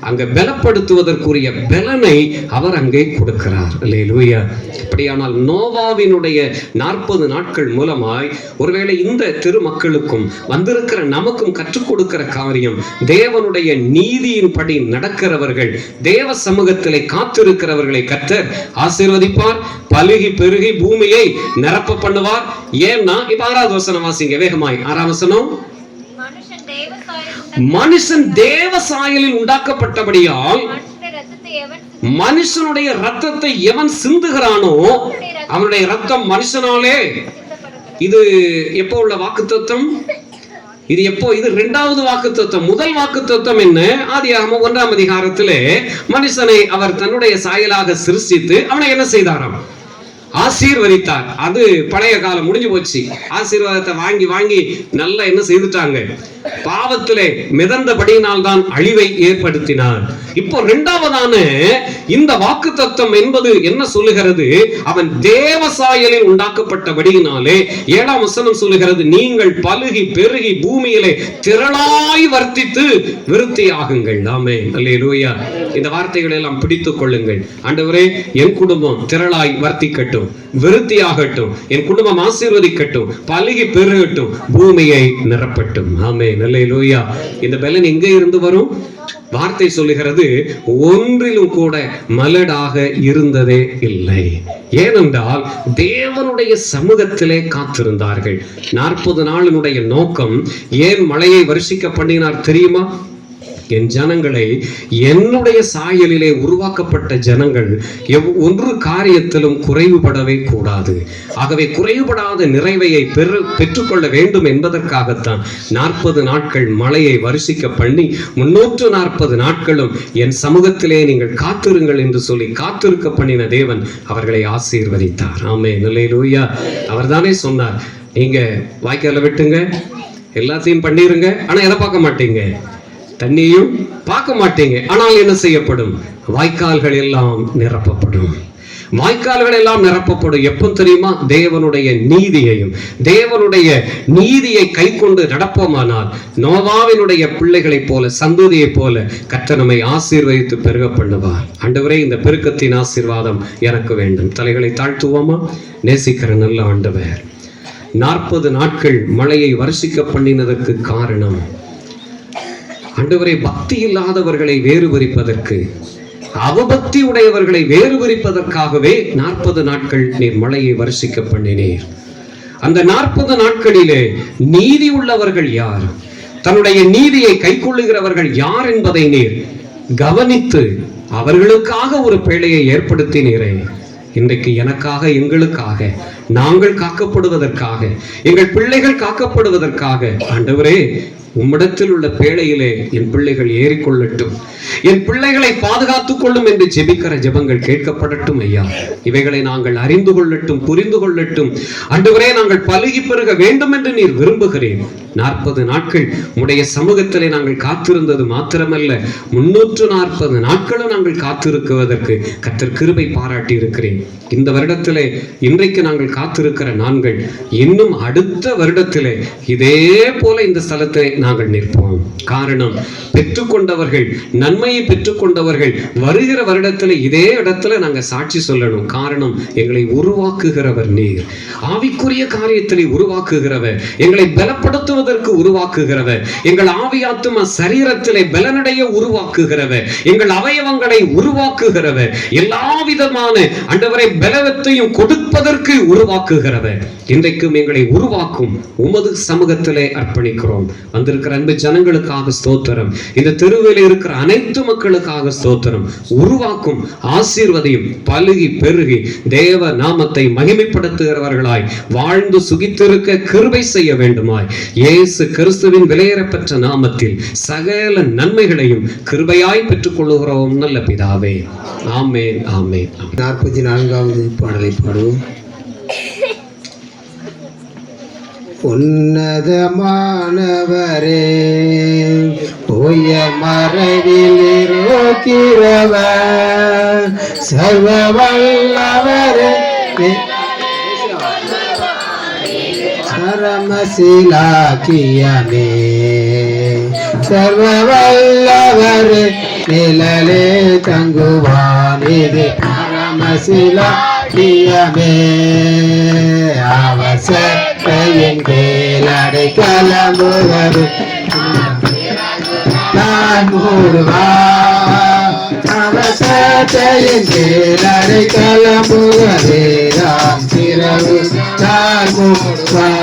அங்க பலப்படுத்துவதற்குரிய பலனை அவர் அங்கே கொடுக்கிறார். அல்லேலூயா. அப்படியானால் நோவாவினுடைய 40 நாட்கள் மூலமாய் ஒருவேளை இந்த திருமக்களுக்கும் வந்திருக்கிற நமக்கும் கற்றுக் கொடுக்கிற காரியம், தேவனுடைய நீதியின்படி நடக்கிறவர்கள், தேவ சமூகத்திலே காத்திருக்கிறவர்களை கர்த்தர் ஆசீர்வதிப்பார், பலுகி பெருகி பூமியை நிரப்ப பண்ணுவார். ஏன்னா இப்ப 6வது வசனம் வாசிங்க வேகமாய். 6ஆம் வசனம், மனுஷன் தேவ சாயலில் உண்டாக்கப்பட்டபடியால் மனுஷனுடைய ரத்தத்தை எவன் சிந்துகிறானோ அவனுடைய ரத்தம் மனுஷனாலே. இது எப்போ உள்ள வாக்குத்தத்தம்? இது எப்போ? இது 2வது வாக்குத்தத்தம். முதல் வாக்குத்தத்தம் என்ன? ஆதியாகமம் 1ஆம் அதிகாரத்திலே மனுஷனை அவர் தன்னுடைய சாயலாக சிருஷ்டித்து அவனை என்ன செய்தாராம்? ஆசீர்வதித்தார். அது பழைய காலம் முடிஞ்சு போச்சு. ஆசீர்வாதத்தை வாங்கி வாங்கி நல்லா என்ன செய்துட்டாங்க? பாவத்திலே மிதந்தபடியினால் தான் அழிவை ஏற்படுத்தினார். இப்போ 2வதான இந்த வாக்குத்தத்தம் என்பது என்ன சொல்லுகிறது? அவன் தேவ சாயலில் உண்டாக்கப்பட்டபடியினாலே 7ஆம் வசனம் சொல்லுகிறது, நீங்கள் பலுகி பெருகி பூமியிலே திரளாய் வர்த்தித்து விருத்தியாகுங்கள். ஆமென். அல்லேலூயா. இந்த வார்த்தைகளை எல்லாம் பிடித்துக் கொள்ளுங்கள். ஆண்டவரே, என் குடும்பம் திரளாய் வர்த்திக்கட்டும், விருத்தியாகட்டும், என் குடும்பம் ஆசீர்வதிக்கட்டும், பலுகி பெருகட்டும், பூமியை நிரப்பட்டும். ஆமென். அல்லேலூயா. இந்த பலன் எங்கே இருந்து வரும்? வார்த்தை சொல்லுகிறது, ஒன்றிலும் கூட மலடாக இருந்ததே இல்லை. ஏனென்றால் தேவனுடைய சமூகத்திலே காத்திருந்தார்கள். 40 நாளினுடைய நோக்கம் ஏன் மழையை வருஷிக்க பண்ணினார் தெரியுமா? என் ஜனங்களை, என்னுடைய சாயலிலே உருவாக்கப்பட்ட ஜனங்கள் ஒன்று காரியத்திலும் குறைவுபடவே கூடாது. ஆகவே குறைவுபடாத நிறைவையை பெற்றுக்கொள்ள வேண்டும் என்பதற்காகத்தான் 40 நாட்கள் மழையை வருஷிக்க பண்ணி 340 நாட்களும் என் சமூகத்திலே நீங்கள் காத்திருங்கள் என்று சொல்லி காத்திருக்க பண்ணின தேவன் அவர்களை ஆசீர்வதித்தார். ஆமென். அல்லேலூயா. அவர் தானே சொன்னார், நீங்க வாய்க்கால விட்டுங்க, எல்லாத்தையும் பண்ணிருங்க, ஆனா எதை பார்க்க மாட்டீங்க? தண்ணியும் பார்க்க மாட்டீங்க. ஆனால் என்ன செய்யப்படும்? வாய்க்கால்கள் எல்லாம் நிரப்பப்படும். வாய்க்கால்கள் எல்லாம் நிரப்பப்படும். எப்போ தெரியுமா? தேவனுடைய நீதியையும் தேவனுடைய நீதியை கை கொண்டு நடப்போமானால் நோவாவினுடைய பிள்ளைகளைப் போல, சந்ததியைப் போல கர்த்தர் நம்மை ஆசீர்வதித்து பெருக பண்ணுவார். ஆண்டவரே, இந்த பெருக்கத்தின் ஆசீர்வாதம் எனக்கு வேண்டும். தலைகளை தாழ்த்துவோமா? நேசிக்கிற நல்ல ஆண்டவர், 40 நாட்கள் மழையை வருஷிக்க பண்ணினதற்கு காரணம், ஆண்டவரை, பக்தி இல்லாதவர்களை வேறுபரிப்பதற்கு, அவபக்தி உடையவர்களை வேறுபரிப்பதற்காகவே 40 நாட்கள் நீர் மழையை வருஷிக்க பண்ணினீர். அந்த 40 நாட்களிலே நீதி உள்ளவர்கள் யார், தன்னுடைய நீதியை கைக்கொள்ளுகிறவர்கள் யார் என்பதை நீர் கவனித்து அவர்களுக்காக ஒரு பேழையை ஏற்படுத்தினீரே. இன்றைக்கு எனக்காக, எங்களுக்காக, நாங்கள் காக்கப்படுவதற்காக, எங்கள் பிள்ளைகள் காக்கப்படுவதற்காக ஆண்டவரே, உம்மிடத்தில் உள்ள பேழையிலே என் பிள்ளைகள் ஏறிக்கொள்ளட்டும், என் பிள்ளைகளை பாதுகாத்துக் கொள்ளும் என்று ஜெபிக்கிற ஜெபங்கள் கேட்கப்படட்டும் ஐயா. இவைகளை நாங்கள் அறிந்து கொள்ளட்டும், புரிந்து கொள்ளட்டும். ஆண்டவரே, நாங்கள் பலுகி பெருக வேண்டும் என்று நீர் விரும்புகிறேன். 40 நாட்கள் உடைய சமூகத்திலே நாங்கள் காத்திருந்தது மாத்திரமல்ல, 340 நாட்களும் நாங்கள் காத்திருக்குவதற்கு கர்த்தர் கிருபை பாராட்டி இருக்கிறேன். இந்த வருடத்திலே இன்றைக்கு நாங்கள் காத்திருக்கிற நாங்கள் இன்னும் அடுத்த வருடத்திலே இதே போல இந்த ஸ்தலத்தை நாங்கள் நிற்போம். காரணம், பெற்றுக்கொண்டவர்கள், நன்மையை பெற்றுக்கொண்டவர்கள் வருகிற வருடத்துல இதே இடத்துல நாங்க சாட்சி சொல்லணும். காரணம், எங்களை உருவாக்குகிறவர் நீர், ஆவிக்குரிய காரியத்திலே உருவாக்குகிறவர், எங்களை பலப்படுத்துவதற்கு உருவாக்குகிறவர், எங்கள் ஆவியாத்தும சரீரத்திலே பலனடைய உருவாக்குகிறவர், எங்கள் அவயவங்களை உருவாக்குகிறவர், எல்லா விதமான ஆண்டவரை பலவத்தையும் கொடுப்பதற்கு உருவாக்குகிறவர். இன்றைக்கும் எங்களை உருவாக்கும் உமது சமூகத்திலே அர்ப்பணிக்கிறோம். வந்திருக்கிற அன்பு ஜனங்களுக்காக ஸ்தோத்திரம். இந்த தெருவில் இருக்கிற அனைத்து மக்களுக்காக ஸ்தோத்திரம். உருவாக்கும், ஆசீர்வதியும், பலுகி பெருகி தேவ நாமத்தை மகிமைப்படுத்துகிறவர்களாய் வாழ்ந்து சுகித்திருக்க கிருபை செய்ய வேண்டுமாய் இயேசு கிறிஸ்துவின் விலையேறப்பெற்ற நாமத்தில் சகல நன்மைகளையும் கிருபையாய் பெற்றுக் கொள்ளுகிறோம் நல்ல பிதாவே. ஆமென், ஆமென். 44வது பாடலை பாடுவோம். உன்னதமானவரே, உயர் மறைவில் காக்கிறவர் சர்வ வல்லவரே சரமசிலாக்கியமே சர்வ வல்லவரே நிழலே தங்குவான் இது பரமசிலாக்கியமே அவசத்தையின் கேளடை கலம்புவது நான் மூடுவான் அவசத்தையின் கேளடை கலம்புவது நாம் சிறகு நான் மூடுவான்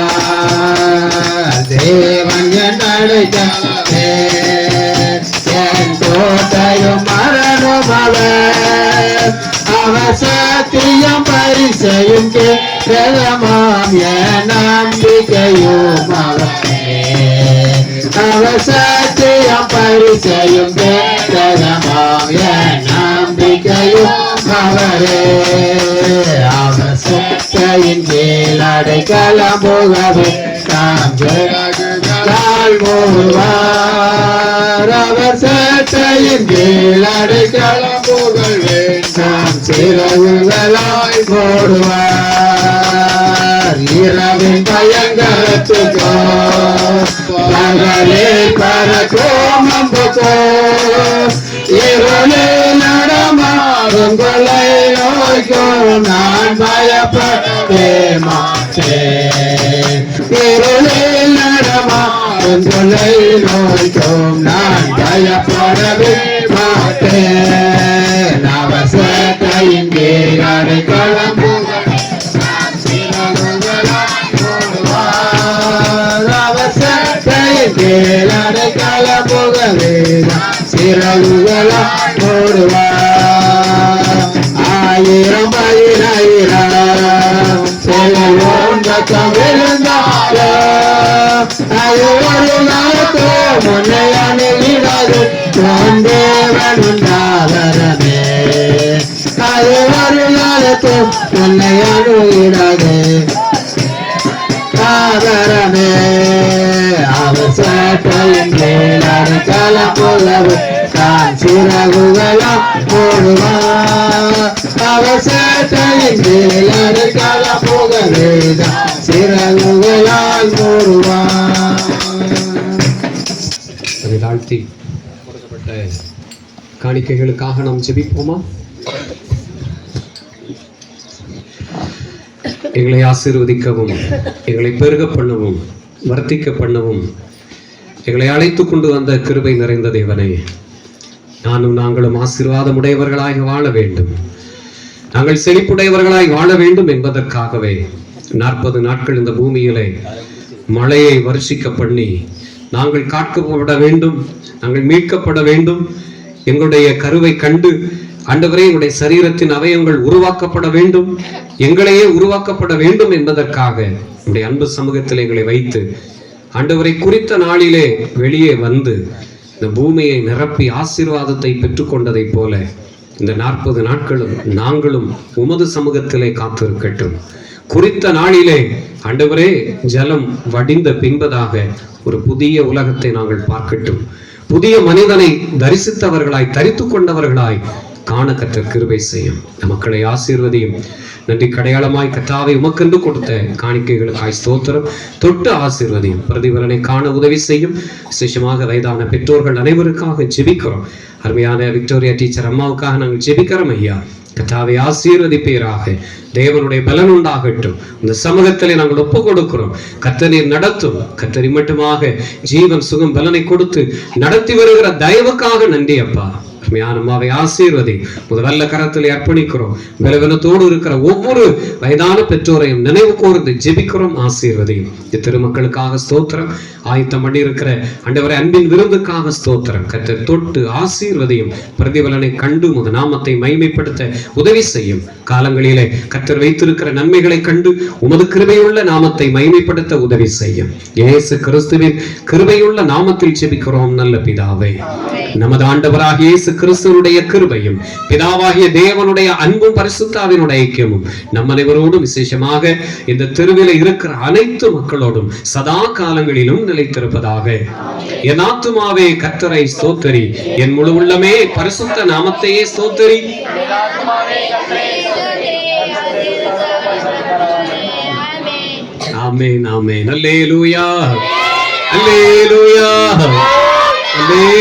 தேவன் என் அடைக்கலே என் கோட்டையும் மரணம் அவர் அவர் சத்தியம் பரிசையும் கேட்கமாம் என் நம்பிக்கையும் அவரே அவர் சத்தியம் பரிசையும் கேட்கமாம் என் நம்பிக்கையும் அவரே அவர் சத்தையின் கீழ் அடைக்கலம் போகவே தாம் மூடுவார் அவர் சட்டையின் கீழ் அடைக்கலம் புகழ்வே தாம் சிறகுகளாய் மூடுவார் இரவின் பயங்கரத்துக்கோ பகலே பறக்கும் அம்புக்கோ இருளே நடமாடும் கொலை நோய்க்கோ நான் பயப்படவே மாட்டேன் இருளில் நடமாடும் கொலை நோய்க்கும் நான் பயப்படவே மாட்டேன் அவசத்தையின் கீழ் அடைக்கலம் அவசத்தையின் கீழ் அடைக்கலம் புகவே சிறகுகளா மூடுவார் ஆயிரம் பயிராயிரம் செல்வம் விழுந்தாலும் அது ஒரு நாளுக்கு முன்னை அணுகிடாது தேவன் உண்டாவரமே அது ஒரு நாளுக்கு முன்னை அணுகிடாது ஆதரமே அவர் சட்டையின் கீழ் அடைக்கலம் போலவே தான் சிறகுகளால் மூடுவார் அவர் சட்டையின் கீழ் அடைக்கலம் போகவே தான் சிறகுகளால் மூடுவார். அதை தாழ்த்தி கொடுக்கப்பட்ட காணிக்கைகளுக்காக நாம் ஜெபிப்போமா? எங்களை ஆசீர்வதிக்கவும் எங்களை பெருக பண்ணவும் வர்த்திக்க பண்ணவும் எங்களை அழைத்து கொண்டு வந்த கிருபை நிறைந்த தேவனே, நாங்களும் ஆசீர்வாதம் உடையவர்களாய் வாழ வேண்டும், நாங்கள் செழிப்புடையவர்களாய் வாழ வேண்டும் என்பதற்காகவே 40 நாட்கள் இந்த பூமியிலே மழையை வருஷிக்க பண்ணி நாங்கள் காக்கப்பட வேண்டும், நாங்கள் மீட்கப்பட வேண்டும், எங்களுடைய கருவை கண்டு ஆண்டவரே எங்களுடைய சரீரத்தின் அவயங்கள் உருவாக்கப்பட வேண்டும், எங்களையே உருவாக்கப்பட வேண்டும் என்பதற்காக நம்முடைய அன்பு சமூகத்தில் எங்களை வைத்து ஆண்டவரை குறித்த நாளிலே வெளியே வந்து இந்த பூமியை நிரப்பி ஆசீர்வாதத்தை பெற்றுக்கொண்டதைப் போல இந்த 40 நாட்களும் நாங்களும் உமது சமூகத்திலே காத்திருக்கட்டும். குறித்த நாளிலே ஆண்டவரே ஜலம் வடிந்த பின்பதாக ஒரு புதிய உலகத்தை நாங்கள் பார்க்கட்டும், புதிய மனிதனை தரிசித்தவர்களாய் தரித்து கொண்டவர்களாய் காண கர்த்தர் கிருபை செய்யும். மக்களை ஆசீர்வதியும். நன்றி கடையாளமாய் கர்த்தாவை உமக்கென்று கொடுத்த காணிக்கைகளுக்காய் ஸ்தோத்திரம். தொட்டு ஆசீர்வதியும். பிரதிபலனை காண உதவி செய்யும். விசேஷமாக வயதான பெற்றோர்கள் அனைவருக்காக ஜெபிக்கிறோம். அருமையான விக்டோரியா டீச்சர் அம்மாவுக்காக நாங்கள் ஜெபிக்கிறோம் ஐயா. கர்த்தாவை ஆசீர்வதிப்பீராக. தேவனுடைய பலன் உண்டாகட்டும். இந்த சமூகத்திலே நாங்கள் ஒப்பு கொடுக்கிறோம். கர்த்தர் நடத்தும். கர்த்தர் மட்டுமாக ஜீவன் சுகம் பலனை கொடுத்து நடத்தி வருகிற தயவுக்காக நன்றி அப்பா. அம்மாவை ஆசீர்வதி. முதல்ல கரத்தில் அர்ப்பணிக்கிறோம். பலவீனத்தோடு இருக்கிற ஒவ்வொரு வயதான பெற்றோரையும் நினைவு கூர்ந்து ஜெபிக்கிறோம். ஆசீர்வதியும். திருமக்களுக்காக ஸ்தோத்திரம். ஆயத்தம் பண்ணி இருக்கிற ஆண்டவரை அன்பின் விருந்துக்காக ஸ்தோத்திரம். கர்த்தர் தொட்டு ஆசீர்வதியும். பிரதிபலனை கண்டு உமது நாமத்தை மகிமைப்படுத்த உதவி செய்யும். காலங்களிலே கர்த்தர் வைத்திருக்கிற நன்மைகளை கண்டு உமது கிருபையுள்ள நாமத்தை மகிமைப்படுத்த உதவி செய்யும். இயேசு கிறிஸ்துவின் கிருபையுள்ள நாமத்தில் ஜெபிக்கிறோம் நல்ல பிதாவே. நமது ஆண்டவராகிய இயேசு கிறிஸ்துவனுடைய கிருபையும் பிதாவாகிய தேவனுடைய அன்பும் பரிசுத்தாவினுடைய ஐக்கியமும் நம் அனைவரோடும் விசேஷமாக இந்த தெருவில் இருக்கிற அனைத்து மக்களோடும் சதா காலங்களிலும் நிலைத்திருப்பதாக. என் ஆத்துமாவே கர்த்தரை ஸ்தோத்தரி, என் முழு உள்ளமே பரிசுத்த நாமத்தையே ஸ்தோத்தரி. ஆமென் ஆமென். அல்லேலூயா அல்லேலூயா அல்லேலூயா.